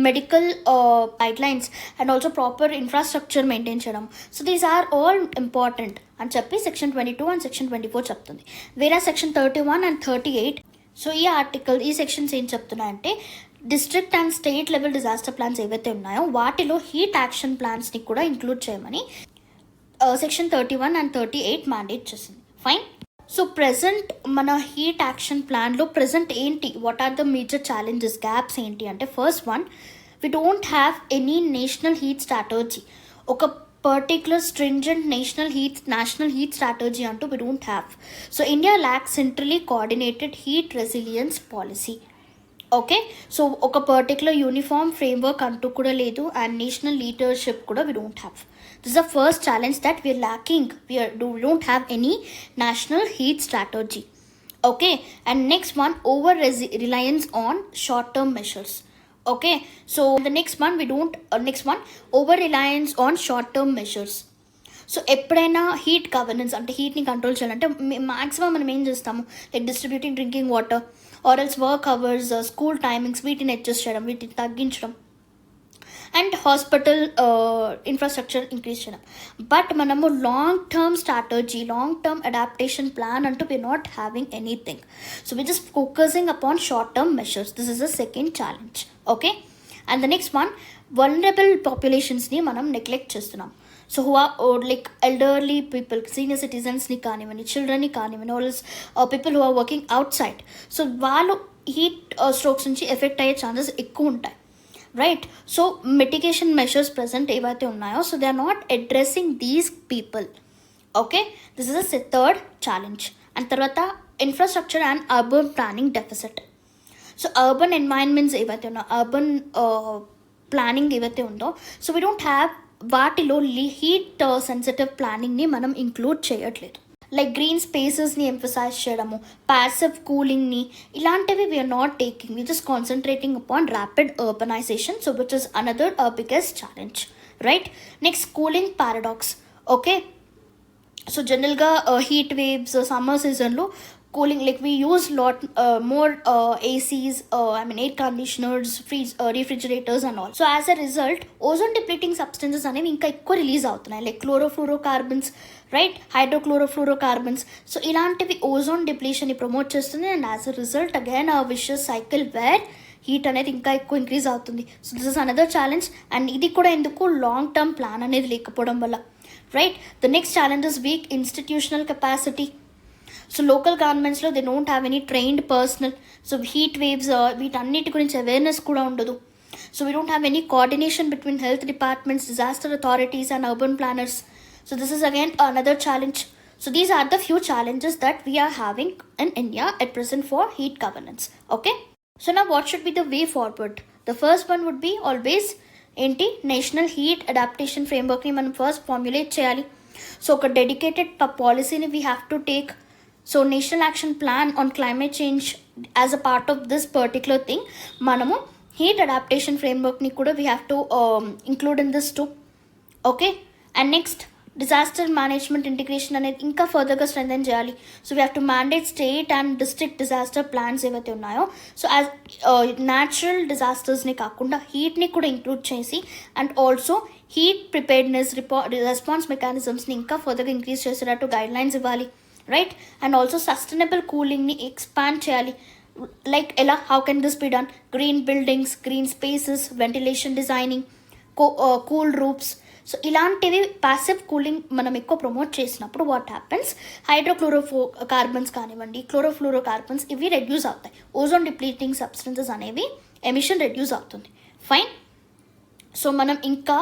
medical guidelines, and also proper infrastructure maintain చేయడం. So these are all important అని చెప్పి సెక్షన్ 22 అండ్ సెక్షన్ 24 చెప్తుంది. వేరే సెక్షన్ 31 అండ్ 38. సో ఈ ఆర్టికల్ ఈ సెక్షన్స్ ఏం చెప్తున్నాయంటే district and state level disaster plans ఏవైతే ఉన్నాయో వాటిలో హీట్ యాక్షన్ ప్లాన్స్ని కూడా ఇంక్లూడ్ చేయమని సెక్షన్ 31 అండ్ 38 మ్యాండేట్ చేసింది. ఫైన్. సో ప్రెజెంట్ మన హీట్ యాక్షన్ ప్లాన్లో ప్రెజెంట్ ఏంటి, what are the major challenges, gaps ఏంటి అంటే first one, we don't have any national heat strategy. ఒక particular stringent national heat strategy అంటూ we don't have. So India lacks centrally coordinated heat resilience policy. Okay, so ఒక particular uniform framework అంటూ కూడా లేదు, and national leadership కూడా we don't have. This is the first challenge that we are lacking. We don't have any national heat strategy. Okay, and next one, over reliance on short term measures. Okay, so the next one over reliance on short term measures. So ఎప్పుడైనా heat governance అంటే హీట్ని control చేయాలంటే maximum మనం ఏం చేస్తాము, like distributing drinking water or else work hours, school timings, వీటిని adjust చేయడం, వీటిని తగ్గించడం, అండ్ హాస్పిటల్ ఇన్ఫ్రాస్ట్రక్చర్ ఇంక్రీజ్ చేయడం. బట్ మనము long term strategy, long term adaptation plan అంటూ we're not having anything. So we're just focusing upon short term measures. This is the second challenge. Okay, and the next one, vulnerable పాపులేషన్స్ని మనం neglect చేస్తున్నాం. So who are like elderly people, senior సిటిజన్స్ని కానివ్వండి, చిల్డ్రన్ని కానివ్వండి, also people who are working outside. So వాళ్ళు heat strokes నుంచి effect అయ్యే chances ఎక్కువ ఉంటాయి. Right. So mitigation measures present ఏవైతే ఉన్నాయో, so they are not addressing these people. Okay, this is a third challenge. And తర్వాత infrastructure and urban planning deficit. So urban environments ఏవైతే ఉన్నాయో, urban planning ఏవైతే ఉందో, సో వీ డోంట్ హ్యావ్ వాటిలో heat sensitive ప్లానింగ్ని మనం ఇంక్లూడ్ చేయట్లేదు. Like green స్పేసెస్ని ఎంఫసైజ్ చేయడము, ప్యాసివ్ కూలింగ్ని, ఇలాంటివి we are not taking. We just concentrating upon rapid urbanisation, so which is another biggest challenge, right. Next cooling paradox. Okay, so జనరల్గా heat waves summer సీజన్లో cooling, like we use lot more ACs, air conditioners, refrigerators and all. So as a result, ozone depleting substances అనేవి ఇంకా ఎక్కువ release అవుతున్నాయి, like chlorofluorocarbons, right, hydrochlorofluorocarbons. So ఇలాంటివి ozone డిప్లీషన్ని promote చేస్తుంది. And as a result again ఆ vicious cycle where heat అనేది ఇంకా ఎక్కువ ఇంక్రీజ్ అవుతుంది. So this is another challenge. And ఇది కూడా ఎందుకు, లాంగ్ టర్మ్ ప్లాన్ అనేది లేకపోవడం వల్ల, right. The next challenge is weak institutional capacity. So local గవర్నమెంట్స్లో they don't have any trained personnel. So heat waves వీటన్నిటి గురించి అవేర్నెస్ కూడా ఉండదు. So we don't have any coordination between health departments, disaster authorities and urban planners. So this is again another challenge. So these are the few challenges that we are having in India at present for heat governance. Okay, so now what should be the way forward? The first one would be always ఏంటి, national heat adaptation ఫ్రేమ్వర్క్ని మనం first formulate చేయాలి. So ఒక dedicated పాలసీని we have to take. So national action plan on climate change as a part of this particular thing, మనము heat adaptation ఫ్రేమ్వర్క్ని కూడా we have to include in this to. Okay, and next disaster management integration అనేది ఇంకా ఫర్దర్గా strengthen చేయాలి. So we have to mandate state and district disaster plans ఏవైతే ఉన్నాయో, so as natural డిజాస్టర్స్ని కాకుండా హీట్ని కూడా ఇంక్లూడ్ చేసి, and also heat preparedness response మెకానిజమ్స్ని ఇంకా ఫర్దర్గా ఇంక్రీజ్ చేసేటట్టు గైడ్ లైన్స్ ఇవ్వాలి, రైట్. అండ్ ఆల్సో సస్టైనబుల్ కూలింగ్ని ఎక్స్పాండ్ చేయాలి. లైక్ ఎలా, how can this be done? Green buildings, green spaces, ventilation designing, cool roofs. So ఇలాంటివి ప్యాసివ్ కూలింగ్ మనం ఎక్కువ ప్రమోట్ చేసినప్పుడు వాట్ హ్యాపెన్స్, కార్బన్స్ కానివ్వండి, క్లోరోఫ్లూరోకార్బన్స్, ఇవి రెడ్యూస్ అవుతాయి. ఓజోన్ డిప్లీటింగ్ సబ్స్టెన్సెస్ అనేవి ఎమిషన్ రెడ్యూస్ అవుతుంది. ఫైన్. సో మనం ఇంకా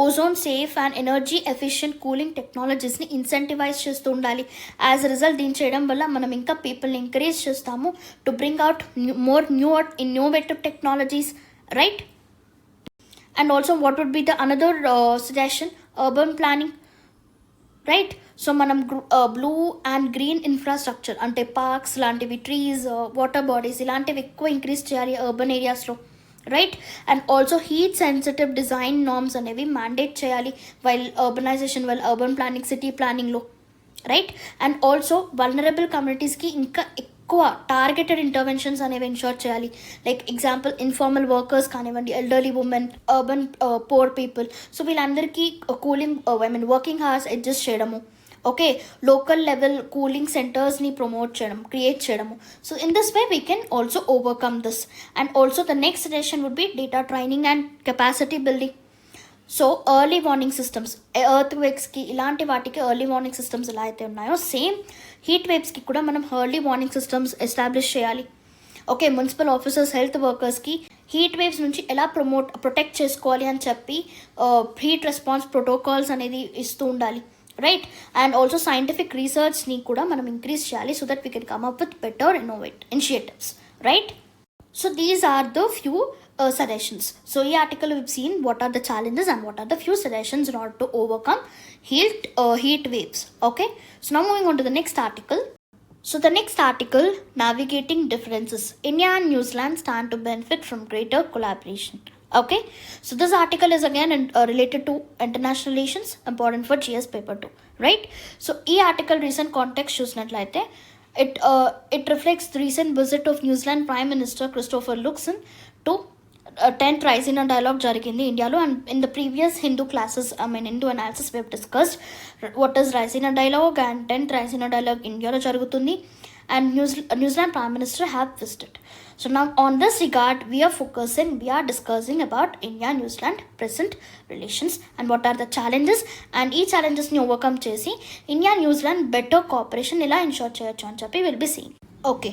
ozone safe and energy efficient cooling టెక్నాలజీస్ని ఇన్సెంటివైజ్ చేస్తూ ఉండాలి. యాజ్ అ రిజల్ట్ దీన్ని చేయడం వల్ల మనం ఇంకా పీపుల్ని ఎంకరేజ్ చేస్తాము to bring out more innovative technologies, right. And also what would be the another suggestion, urban planning, right. So మనం బ్లూ అండ్ గ్రీన్ ఇన్ఫ్రాస్ట్రక్చర్ అంటే పార్క్స్ లాంటివి, ట్రీస్, వాటర్ బాడీస్ ఇలాంటివి ఎక్కువ ఇంక్రీజ్ చేయాలి అర్బన్ ఏరియాస్లో, right. And also heat sensitive design norms అనేవి mandate చేయాలి వైల్ అర్బన్ ప్లానింగ్, సిటీ ప్లానింగ్లో, రైట్. అండ్ ఆల్సో వల్నరబుల్ కమ్యూనిటీస్కి ఇంకా ఎక్కువ టార్గెటెడ్ ఇంటర్వెన్షన్స్ అనేవి ఎన్షూర్ చేయాలి. లైక్ ఎగ్జాంపుల్ ఇన్ఫార్మల్ వర్కర్స్ కానివ్వండి, elderly women, urban poor people. So వీళ్ళందరికీ కూలింగ్ వర్కింగ్ అవర్స్ అడ్జస్ట్ చేయడము, ఓకే, లోకల్ లెవెల్ కూలింగ్ సెంటర్స్ని ప్రమోట్ చేయడం, క్రియేట్ చేయడము. So in this way we can also overcome this. And also the next suggestion would be data training and capacity building. So early warning systems, earth వేవ్స్కి ఇలాంటి వాటికి early warning systems ఎలా అయితే ఉన్నాయో, same heat వేవ్స్కి కూడా మనం early warning systems establish చేయాలి. ఓకే, మున్సిపల్ ఆఫీసర్స్, హెల్త్ వర్కర్స్కి హీట్ వేవ్స్ నుంచి ఎలా ప్రొటెక్ట్ చేసుకోవాలి అని చెప్పి హీట్ రెస్పాన్స్ ప్రోటోకాల్స్ అనేది ఇస్తూ ఉండాలి, రైట్. అండ్ ఆల్సో సైంటిఫిక్ రీసెర్చ్ని కూడా మనం ఇంక్రీజ్ చేయాలి so that we can come up with better initiatives, right. So these are the few suggestions. So in article we've seen what are the challenges and what are the few suggestions in order to overcome heat waves. Okay, so now moving on to the next article. So the next article, navigating differences, India and New Zealand stand to benefit from greater collaboration. Okay, so this article is again related to international relations, important for GS paper 2, right. So ee article recent context chusinattlaithe it reflects the recent visit of New Zealand Prime Minister Christopher Luxon to 10th Raisina dialogue jarigindi Indialo. And in the previous Hindu classes, Hindu analysis, we have discussed what is Raisina dialogue, and 10th Raisina dialogue Indialo jarugutundi, and New Zealand Prime Minister have visited. So now on this regard we are discussing about India and New Zealand present relations and what are the challenges, and ee challenges ni overcome chesi India and New Zealand better cooperation ela ensure cheyochu ani cheppi will be seeing. Okay,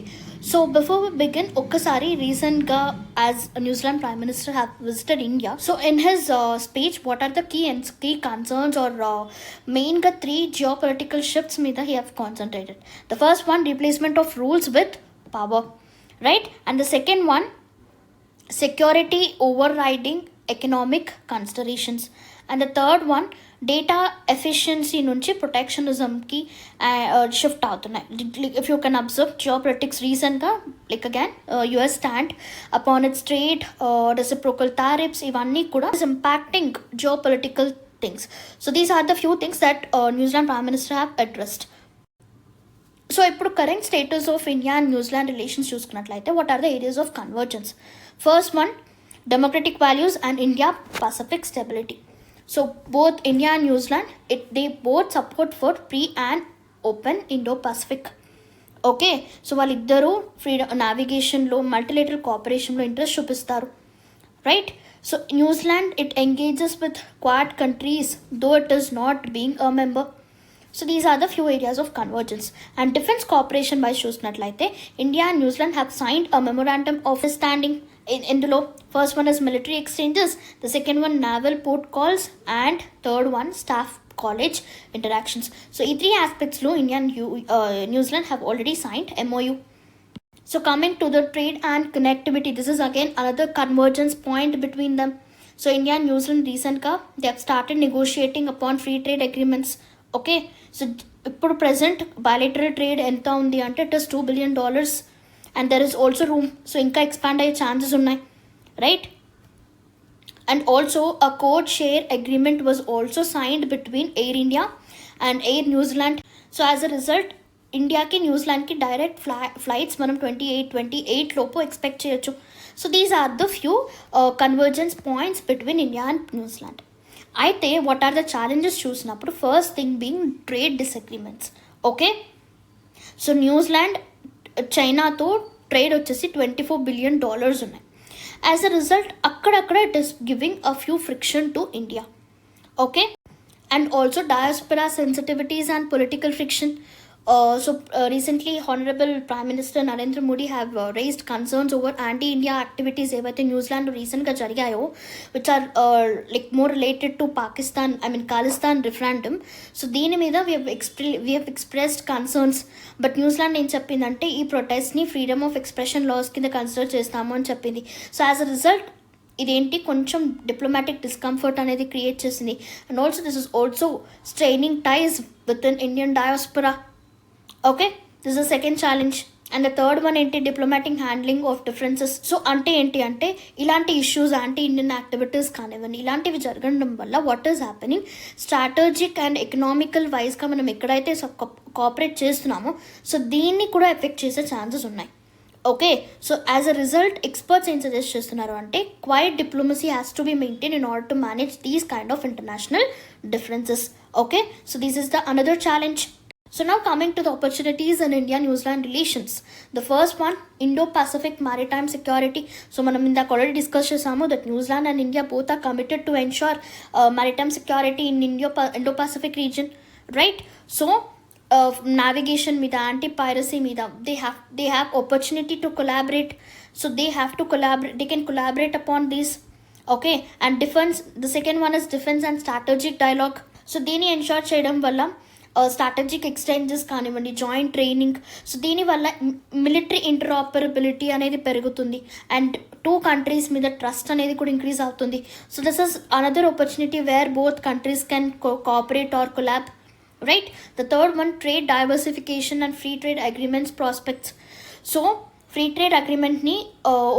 so before we begin, ఒక్కసారి రీసెంట్గా as New Zealand prime minister have visited India. So in his speech what are the key concerns are మెయిన్గా 3 geopolitical shifts మీద he have concentrated. The first one, replacement of rules with power, right? And the second one, security overriding economic considerations. And the third one, data efficiency నుంచి protectionismకి shift అవుతున్నాయి. If you can observe geopolitics recentగా, like again US stand upon its trade, reciprocal tariffs, ఇవన్నీ కూడా is impacting geopolitical things. So these are the few things that New Zealand Prime Minister have addressed. So ఇప్పుడు current status of India and New Zealand relations చూసుకున్నట్లయితే, what are the areas of convergence? First one, democratic values and India Pacific stability. So both India and New Zealand they both support for free and open Indo Pacific. Okay, so వాళ్ళిద్దరూ freedom నావిగేషన్లో, multilateral కోఆపరేషన్లో interest చూపిస్తారు, right? So New Zealand it engages with Quad countries though it is not being a member. So these are the few areas of convergence. And defense cooperation by చూసినట్లయితే, India and New Zealand have signed a memorandum of understanding in the law. First one is military exchanges, the second one naval port calls, and third one staff college interactions. So ఈ 3 aspects లో India and New Zealand have already signed MOU. So coming to the trade and connectivity, this is again another convergence point between them. So India and New Zealand recently they have started negotiating upon free trade agreements. Okay, so ఇప్పుడు present bilateral trade ఎంత ఉంది అంటే it is $2 billion, and there is also room. So ఇంకా expand అయ్యే chances ఉన్నాయి, right? And also a code share agreement was also signed between Air India and Air New Zealand. So as a result ఇండియాకి న్యూజిలాండ్కి direct flights మనం 28 లోపు expect చేయొచ్చు. So these are the few convergence points between India and New Zealand. అయితే what are the challenges చూసినప్పుడు, first thing being trade disagreements. Okay, so New Zealand చైనాతో trade వచ్చేసి $24 billion ఉన్నాయి. యాజ్ అ రిజల్ట్ అక్కడక్కడ it is giving a few friction to India. Okay, and also డయాస్పొరా sensitivities and political friction. Recently Honorable Prime Minister Narendra Modi have raised concerns over anti-India activities ఏవైతే New Zealand రీసెంట్గా జరిగాయో, which are like more related to Pakistan, Khalistan referendum. So దీని మీద we have expressed concerns. But New Zealand ఏం చెప్పిందంటే ఈ ప్రొటెస్ట్ని freedom of expression laws కింద కన్సిడర్ చేస్తాము అని చెప్పింది. సో యాజ్ అ రిజల్ట్ ఇదేంటి కొంచెం డిప్లొమాటిక్ డిస్కంఫర్ట్ అనేది క్రియేట్ చేసింది. And also this is also straining ties with in Indian diaspora. Okay, this is second challenge. And the third one ఏంటి, diplomatic handling of differences. So అంటే ఏంటి అంటే, ఇలాంటి issues anti Indian activities కానివ్వండి, ఇలాంటివి జరగడం వల్ల what is happening, strategic and economical వైజ్గా మనం ఎక్కడైతే కోఆపరేట్ చేస్తున్నామో సో దీన్ని కూడా ఎఫెక్ట్ చేసే ఛాన్సెస్ ఉన్నాయి. Okay, so as a result experts ఏం సజెస్ట్ చేస్తున్నారు అంటే, quiet diplomacy has to be maintain in order to manage these kind of international differences. Okay, so this is the another challenge. So now coming to the opportunities in India-New Zealand relations. The first one, Indo-Pacific maritime security. So మనం ఇందాక already discuss చేసాము that New Zealand and India both are committed to ensure maritime security in Indo-Pacific region, right? So navigation మీద, anti-piracy మీద they have opportunity to collaborate. So they can collaborate upon these. Okay, and defense, the second one is defense and strategic dialogue. So దీన్ని ensure చేయడం వల్ల strategic exchanges కానివ్వండి, joint training. So దీనివల్ల military ఇంటరాపరబిలిటీ అనేది పెరుగుతుంది and 2 countries మీద trust అనేది కూడా ఇంక్రీజ్ అవుతుంది. So this is another opportunity where both countries can cooperate or collab, right? The third one, trade diversification and free trade agreements prospects. So free trade అగ్రిమెంట్ని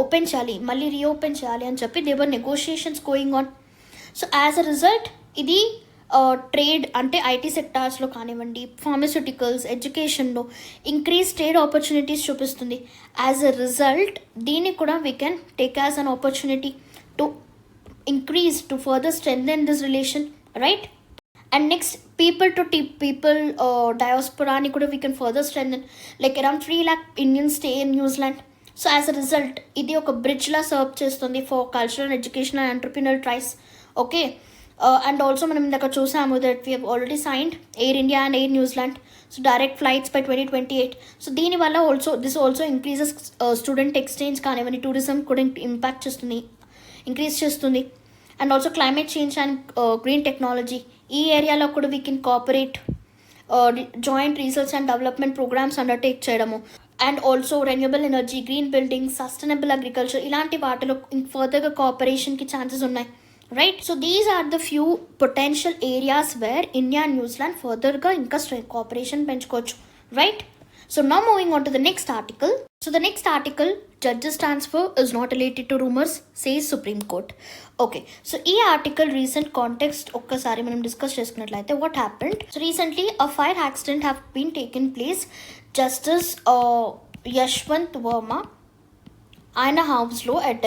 open చేయాలి, మళ్ళీ reopen చేయాలి అని చెప్పి there were negotiations going on. So as a result ఇది trade అంటే IT సెక్టార్స్లో కానివ్వండి, ఫార్మస్యూటికల్స్, ఎడ్యుకేషన్లో ఇంక్రీజ్ ట్రేడ్ ఆపర్చునిటీస్ చూపిస్తుంది. యాజ్ అ రిజల్ట్ దీన్ని కూడా we can take as an opportunity to increase to further strengthen this relation, right? And next, people to people డయాస్పొరాని కూడా we can further strengthen. Like around 3 lakh Indians stay in New Zealand. So as a result ఇది ఒక బ్రిడ్జ్లా serve చేస్తుంది for cultural, education and entrepreneur ties. Okay, and also మనం ఇందాక చూసాము that we have already signed Air India and Air New Zealand so direct flights by 2028. So దీనివల్ల this also increases student exchange కానివ్వండి, tourism కూడా ఇంపాక్ట్ చేస్తుంది, increase చేస్తుంది. And also climate change and green technology ఈ ఏరియాలో కూడా we can cooperate, joint research and development programmes undertake చేయడము. And also renewable energy, green building, sustainable agriculture ఇలాంటి వాటిలో ఫర్దర్గా కోఆపరేషన్కి ఛాన్సెస్ ఉన్నాయి, right? So these are the few potential areas where India and New Zealand ఫర్దర్గా ఇంకా కోఆపరేషన్ పెంచుకోవచ్చు, right? So now moving on to the next article. So the next article, judges transfer is not related to rumors, says Supreme Court. Okay, so ఈ article recent context ఒక్కసారి మనం discuss చేసుకున్నట్లయితే what happened? So recently a fire accident have been taken place. Justice Yashwant Verma ఆయన హౌస్లో at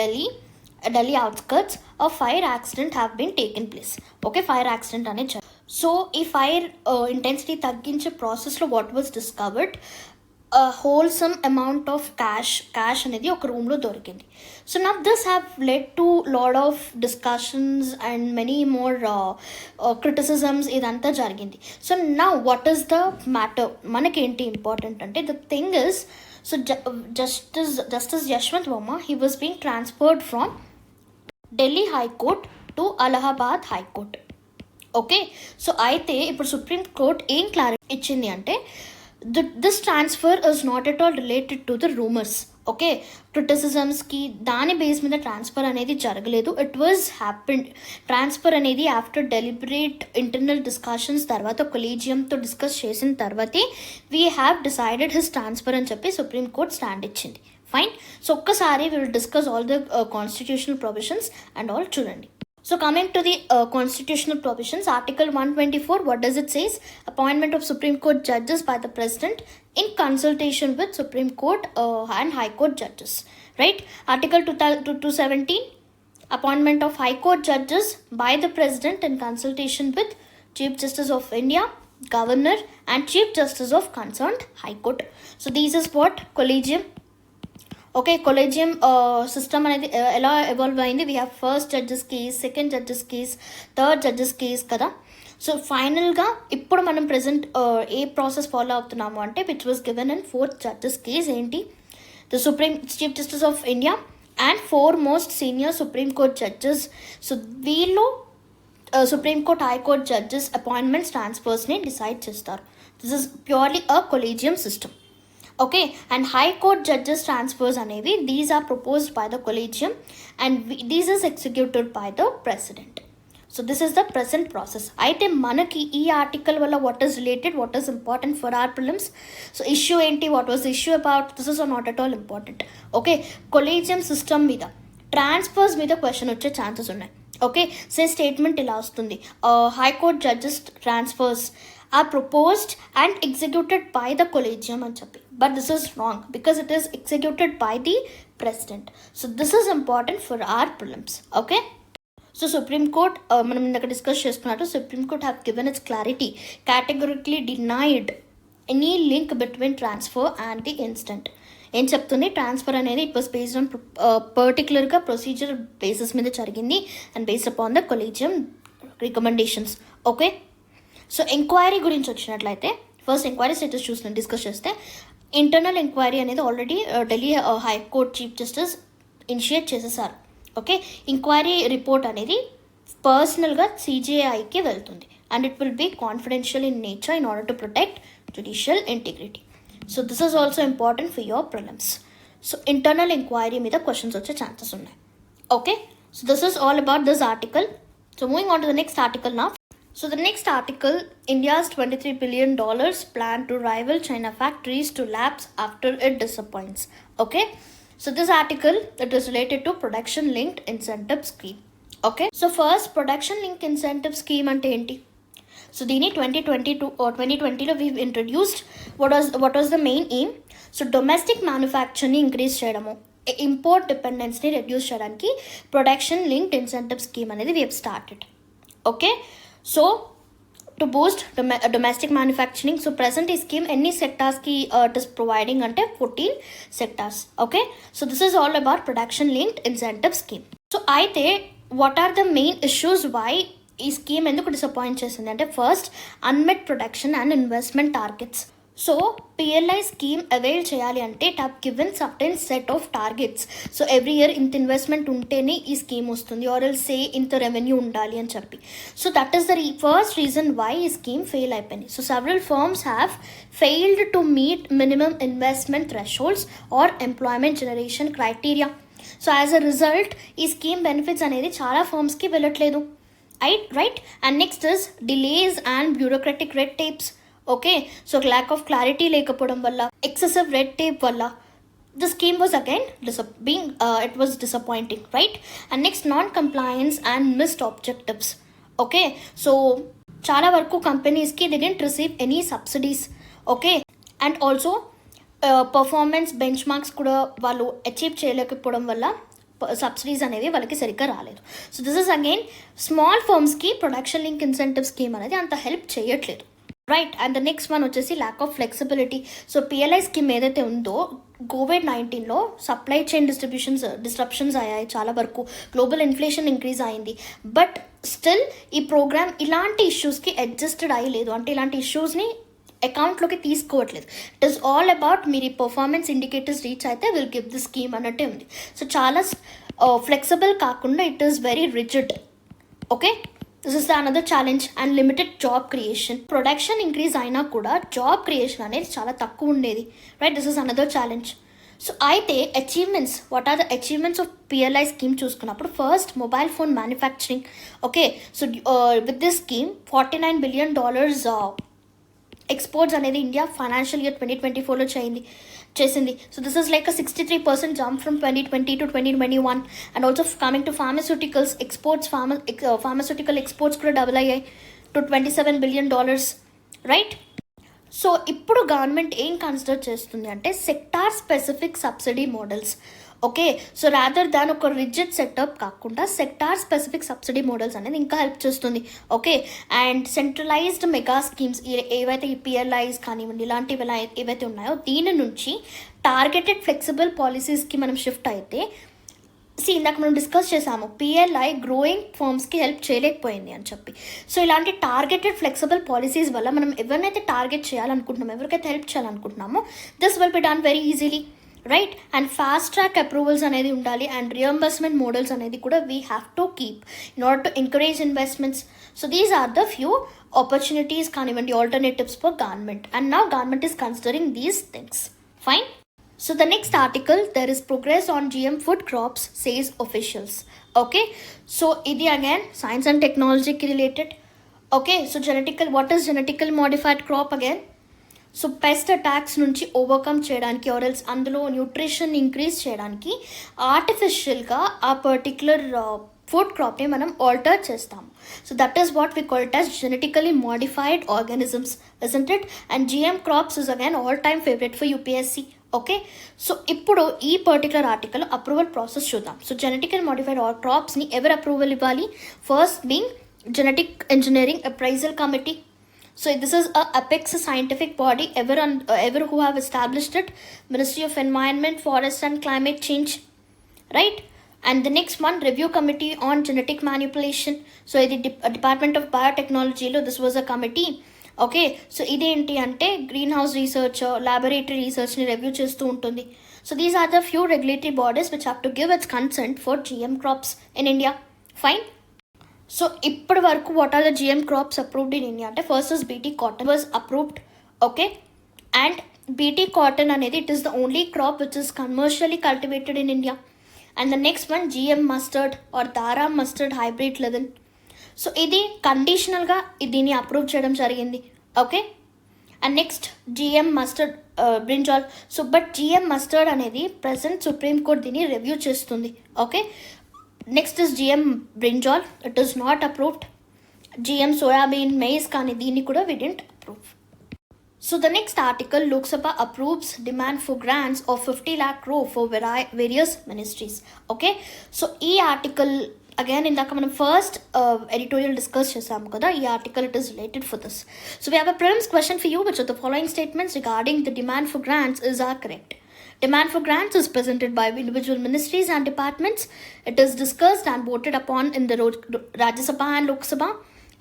Delhi outskirts a fire accident have been taken place. Okay, fire accident అనే so ఈ fire intensity తగ్గించే ప్రాసెస్లో what was discovered, wholesome amount of cash అనేది ఒక రూమ్లో దొరికింది. So now this have led to lot of discussions and many more criticisms ఇదంతా జరిగింది. So now what is the matter, మనకేంటి ఇంపార్టెంట్ అంటే the thing is, so justice Yashwant Varma he was being transferred from Delhi high court to Allahabad high court. Okay, so అయితే ఇప్పుడు Supreme Court ఏం clarity ఇచ్చింది అంటే this transfer is not at all related to the rumours. Okay, క్రిటిసిజమ్స్కి దాని base మీద ట్రాన్స్ఫర్ అనేది జరగలేదు. ఇట్ వాజ్ హ్యాపెండ్, ట్రాన్స్ఫర్ అనేది ఆఫ్టర్ డెలిబరేట్ ఇంటర్నల్ డిస్కషన్స్ తర్వాత కొలీజియంతో డిస్కస్ చేసిన తర్వాతే we have decided his transfer అని చెప్పి సుప్రీంకోర్ట్ స్టాండ్ ఇచ్చింది. ఫైన్, సో ఒక్కసారి will discuss all the constitutional provisions and all చూడండి. So coming to the constitutional provisions, Article 124, what does it says? Appointment of Supreme Court judges by the President in consultation with Supreme Court and High Court judges, right? Article 217, appointment of High Court judges by the President in consultation with Chief Justice of India, Governor and Chief Justice of concerned High Court. So these is what collegium. Okay, collegium system అనేది ఎలా evolve అయింది? We have first judges case, second judges case, third judges case కదా. So ఫైనల్గా ఇప్పుడు మనం present ఏ process follow అవుతున్నాము అంటే which was given in fourth judges case. ఏంటి? The supreme Chief Justice of India and 4 most senior Supreme Court judges. So వీళ్ళు Supreme Court, High Court judges appointments, ట్రాన్స్ఫర్స్ని డిసైడ్ చేస్తారు. This is purely a collegium system. Okay, and High Court judges transfers అనేవి these are proposed by the collegium and these is executed by the president. So this is the present process. అయితే మనకి ఈ article వల్ల what is related, what is important for our prelims. So issue ఏంటి, what was the issue about, this is not at all important. Okay, collegium system మీద transfers మీద question వచ్చే chances ఉన్నాయి. Okay, సే statement ఇలా వస్తుంది, high court judges transfers are proposed and executed by the collegium అని చెప్పి. But this is wrong because it is executed by the president. So this is important for our prelims. Okay, so Supreme Court మనం ఇందాక discuss చేసుకున్నట్టు Supreme Court have given its clarity, categorically denied any link between transfer and the incident. ఏం చెప్తుంది, transfer అనేది it was based on పర్టికులర్గా procedure basis మీద జరిగింది and based upon the collegium recommendations. Okay, so enquiry గురించి వచ్చినట్లయితే first enquiry status discuss చేస్తే internal enquiry అనేది already Delhi high court chief justice initiate చేసేసారు. ఓకే, ఎంక్వైరీ రిపోర్ట్ అనేది పర్సనల్గా సిజేఐకి వెళ్తుంది and it will be confidential in nature in order to protect judicial integrity. So this is also important for your prelims. So internal enquiry మీద questions వచ్చే chances ఉన్నాయి. Okay, so this is all about this article. So moving on to the next article now. So the next article, India's $23 billion plan to rival China factories to lapse after it disappoints. Okay, so this article, it is related to production linked incentive scheme. Okay, so first production linked incentive scheme ante enti? So దీని 2022 or 2020లో we've introduced. What was the main aim? So domestic manufacturing increase చేయడము, import dependency reduce చేయడానికి production linked incentive scheme అనేది we have started. Okay, so to boost domestic manufacturing, so present scheme any sectors ki it is providing ante 14 sectors. Okay, so this is all about production linked incentive scheme. So aithe what are the main issues why ఈ scheme ఎందుకు disappoint చేసింది అంటే first unmet production and investment targets. So PLI scheme avail చేయాలి అంటే it have given certain set of targets. So every year ఇంత investment ఉంటేనే ఈ scheme వస్తుంది, ఆర్ ఎల్ సే ఇంత రెవెన్యూ ఉండాలి అని చెప్పి. So that is the first reason why ఈ స్కీమ్ ఫెయిల్ అయిపోయింది. So several firms have failed to meet minimum investment thresholds or employment generation criteria. So as a result ఈ scheme benefits అనేది చాలా ఫర్మ్స్కి వెళ్ళట్లేదు. Right. And next is delays and bureaucratic red tapes. Okay, so lack of clarity లేకపోవడం వల్ల, excessive red tape వల్ల the scheme was again it was disappointing, right? And next, non-compliance and missed objectives. Okay, so చాలా వరకు కంపెనీస్కి they didn't receive any subsidies. Okay, and also performance bench marks కూడా వాళ్ళు achieve చేయలేకపోవడం వల్ల subsidies అనేవి వాళ్ళకి సరిగ్గా రాలేదు. So this is again small ఫర్మ్స్కి ప్రొడక్షన్ లింక్ ఇన్సెంటివ్ స్కీమ్ అనేది అంత హెల్ప్ చేయట్లేదు. Right. And the next one వచ్చేసి lack of flexibility. So PLI scheme ఏదైతే ఉందో COVID-19లో సప్లై చైన్ డిస్ట్రప్షన్స్ అయ్యాయి, చాలా వరకు గ్లోబల్ ఇన్ఫ్లేషన్ ఇంక్రీజ్ అయింది. బట్ స్టిల్ ఈ ప్రోగ్రామ్ ఇలాంటి ఇష్యూస్కి అడ్జస్టెడ్ అయ్యలేదు, అంటే ఇలాంటి ఇష్యూస్ని అకౌంట్లోకి తీసుకోవట్లేదు. ఇట్ ఈస్ ఆల్ అబౌట్ మీరు ఈ పర్ఫార్మెన్స్ ఇండికేటర్స్ రీచ్ అయితే విల్ గివ్ ది స్కీమ్ అన్నట్టే ఉంది. సో చాలా ఫ్లెక్సిబుల్ కాకుండా it is very rigid. Okay, this is the another challenge. And limited job creation. Production increase అయినా కూడా జాబ్ క్రియేషన్ అనేది చాలా తక్కువ ఉండేది. Right, this is another challenge. So అయితే achievements, what are the achievements of PLI scheme చూసుకున్నప్పుడు first mobile phone manufacturing. Okay, so with this scheme $49 billion exports అనేది India financial year 2024లో చేసింది. So this is like a 63% jump from 2020 to 2021. And also coming to pharmaceuticals exports, pharmaceutical exports కూడా double అయ్యాయి to $27 billion. Right. So ఇప్పుడు government ఏం consider చేస్తుంది అంటే sector specific subsidy models. Okay, so rather than ఒక rigid setup కాకుండా sector specific subsidy models అనేది ఇంకా హెల్ప్ చేస్తుంది. Okay, and centralised mega schemes ఏవైతే ఈ పిఎల్ఐస్ కానివ్వండి ఇలాంటివి ఏవైతే ఉన్నాయో దీని నుంచి టార్గెటెడ్ ఫ్లెక్సిబుల్ పాలసీస్కి మనం షిఫ్ట్ అయితే, ఇందాక మనం డిస్కస్ చేసాము పిఎల్ఐ గ్రోయింగ్ ఫర్మ్స్కి హెల్ప్ చేయలేకపోయింది అని చెప్పి. సో ఇలాంటి టార్గెటెడ్ ఫ్లెక్సిబుల్ పాలసీస్ వల్ల మనం ఎవరినైతే టార్గెట్ చేయాలనుకుంటున్నామో, ఎవరికైతే హెల్ప్ చేయాలనుకుంటున్నామో this will be done very easily. Right. And fast track approvals అనేది ఉండాలి. అండ్ రియంబర్స్మెంట్ మోడల్స్ అనేది కూడా we have to keep in order to encourage investments. So these are the few opportunities కానివ్వండి alternatives for government. And now government is considering these things. Fine. So the next article, there is progress on GM food crops, says officials. Okay, so idi again science and technology ki related. Okay, so what is genetically modified crop again? So pest attacks నుంచి overcome చేయడానికి or else అందులో nutrition increase చేయడానికి ఆర్టిఫిషియల్గా ఆ particular food క్రాప్ని మనం alter చేస్తాము. So that is what we call it as genetically modified organisms, isn't it? And GM crops is again all time favourite for UPSC. Okay, so ఇప్పుడు ఈ particular article approval process చూద్దాం. So genetical modified క్రాప్స్ని ఎవరు approval ఇవ్వాలి? First being genetic engineering appraisal committee. So this is a apex scientific body ever who have established it, Ministry of Environment, Forest and Climate Change, right? And the next one, review committee on genetic manipulation. So the Department of Biotechnology lo this was a committee. Okay, so ide enti ante greenhouse research, laboratory research ni review chestu untundi. So these are the few regulatory bodies which have to give its consent for GM crops in India. Fine. So ఇప్పటి వరకు what are the GM crops approved in India అంటే first is BT cotton was approved. Okay, and BT cotton అనేది it is the only crop which is commercially cultivated in India. And the next one GM mustard or Dhara mustard hybrid 11. So ఇది కండిషనల్గా దీన్ని approve చేయడం జరిగింది. Okay, and next GM mustard brinjal. So but GM mustard అనేది present supreme court దీన్ని review చేస్తుంది. Okay, next is GM brinjal, it is not approved. GM soyabean, maize కానీ దీన్ని కూడా we didn't approve. So the next article, Lok Sabha approves demand for grants of 50 lakh crore for various ministries. Okay, so ఈ article again ఇందాక మనం first editorial discuss చేసాము కదా, ఈ article it is related for this. So we have a prelims question for you, which of the following statements regarding the demand for grants is are correct? Demand for grants is presented by individual ministries and departments. It is discussed and voted upon in the Rajya Sabha and Lok Sabha.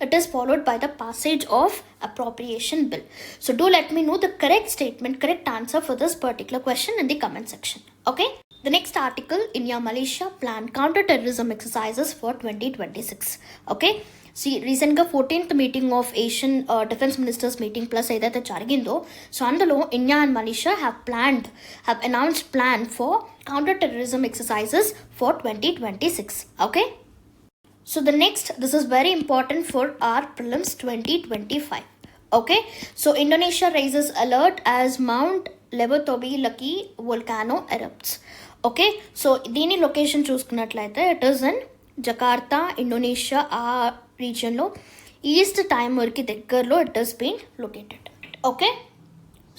It is followed by the passage of appropriation bill. So do let me know the correct statement, correct answer for this particular question in the comment section. Okay. The next article, India Malaysia plan counter-terrorism exercises for 2026. Okay. See, recent 14th meeting of Asian defense ministers meeting plus either Charigindo. So andalo India and Malaysia have announced plan for counter-terrorism exercises for 2026. Okay. So the next, this is very important for our prelims 2025. Okay, so Indonesia raises alert as Mount Lebotobi volcano erupts. Okay, so దీని location చూసుకున్నట్లయితే it is in Jakarta Indonesia ఆ రీజియన్లో East టైమర్కి దగ్గరలో it is been located. Okay,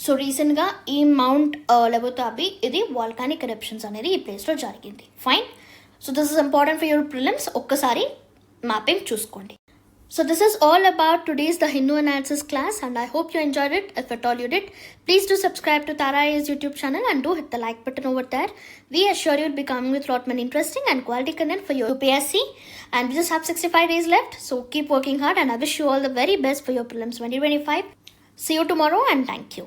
so రీసెంట్గా ఈ mount లెబోతాబి ఇది volcanic eruptions అనేది ఈ ప్లేస్లో జరిగింది. Fine. So this is important for your prelims. ఒక్కసారి mapping చూసుకోండి. So this is all about today's the Hindu analysis class, and I hope you enjoyed it. If at all you did, please do subscribe to Tara IAS YouTube channel and do hit the like button over there. We assure you will be coming with lot many interesting and quality content for your UPSC, and we just have 65 days left. So keep working hard, and I wish you all the very best for your prelims 2025. See you tomorrow, and thank you.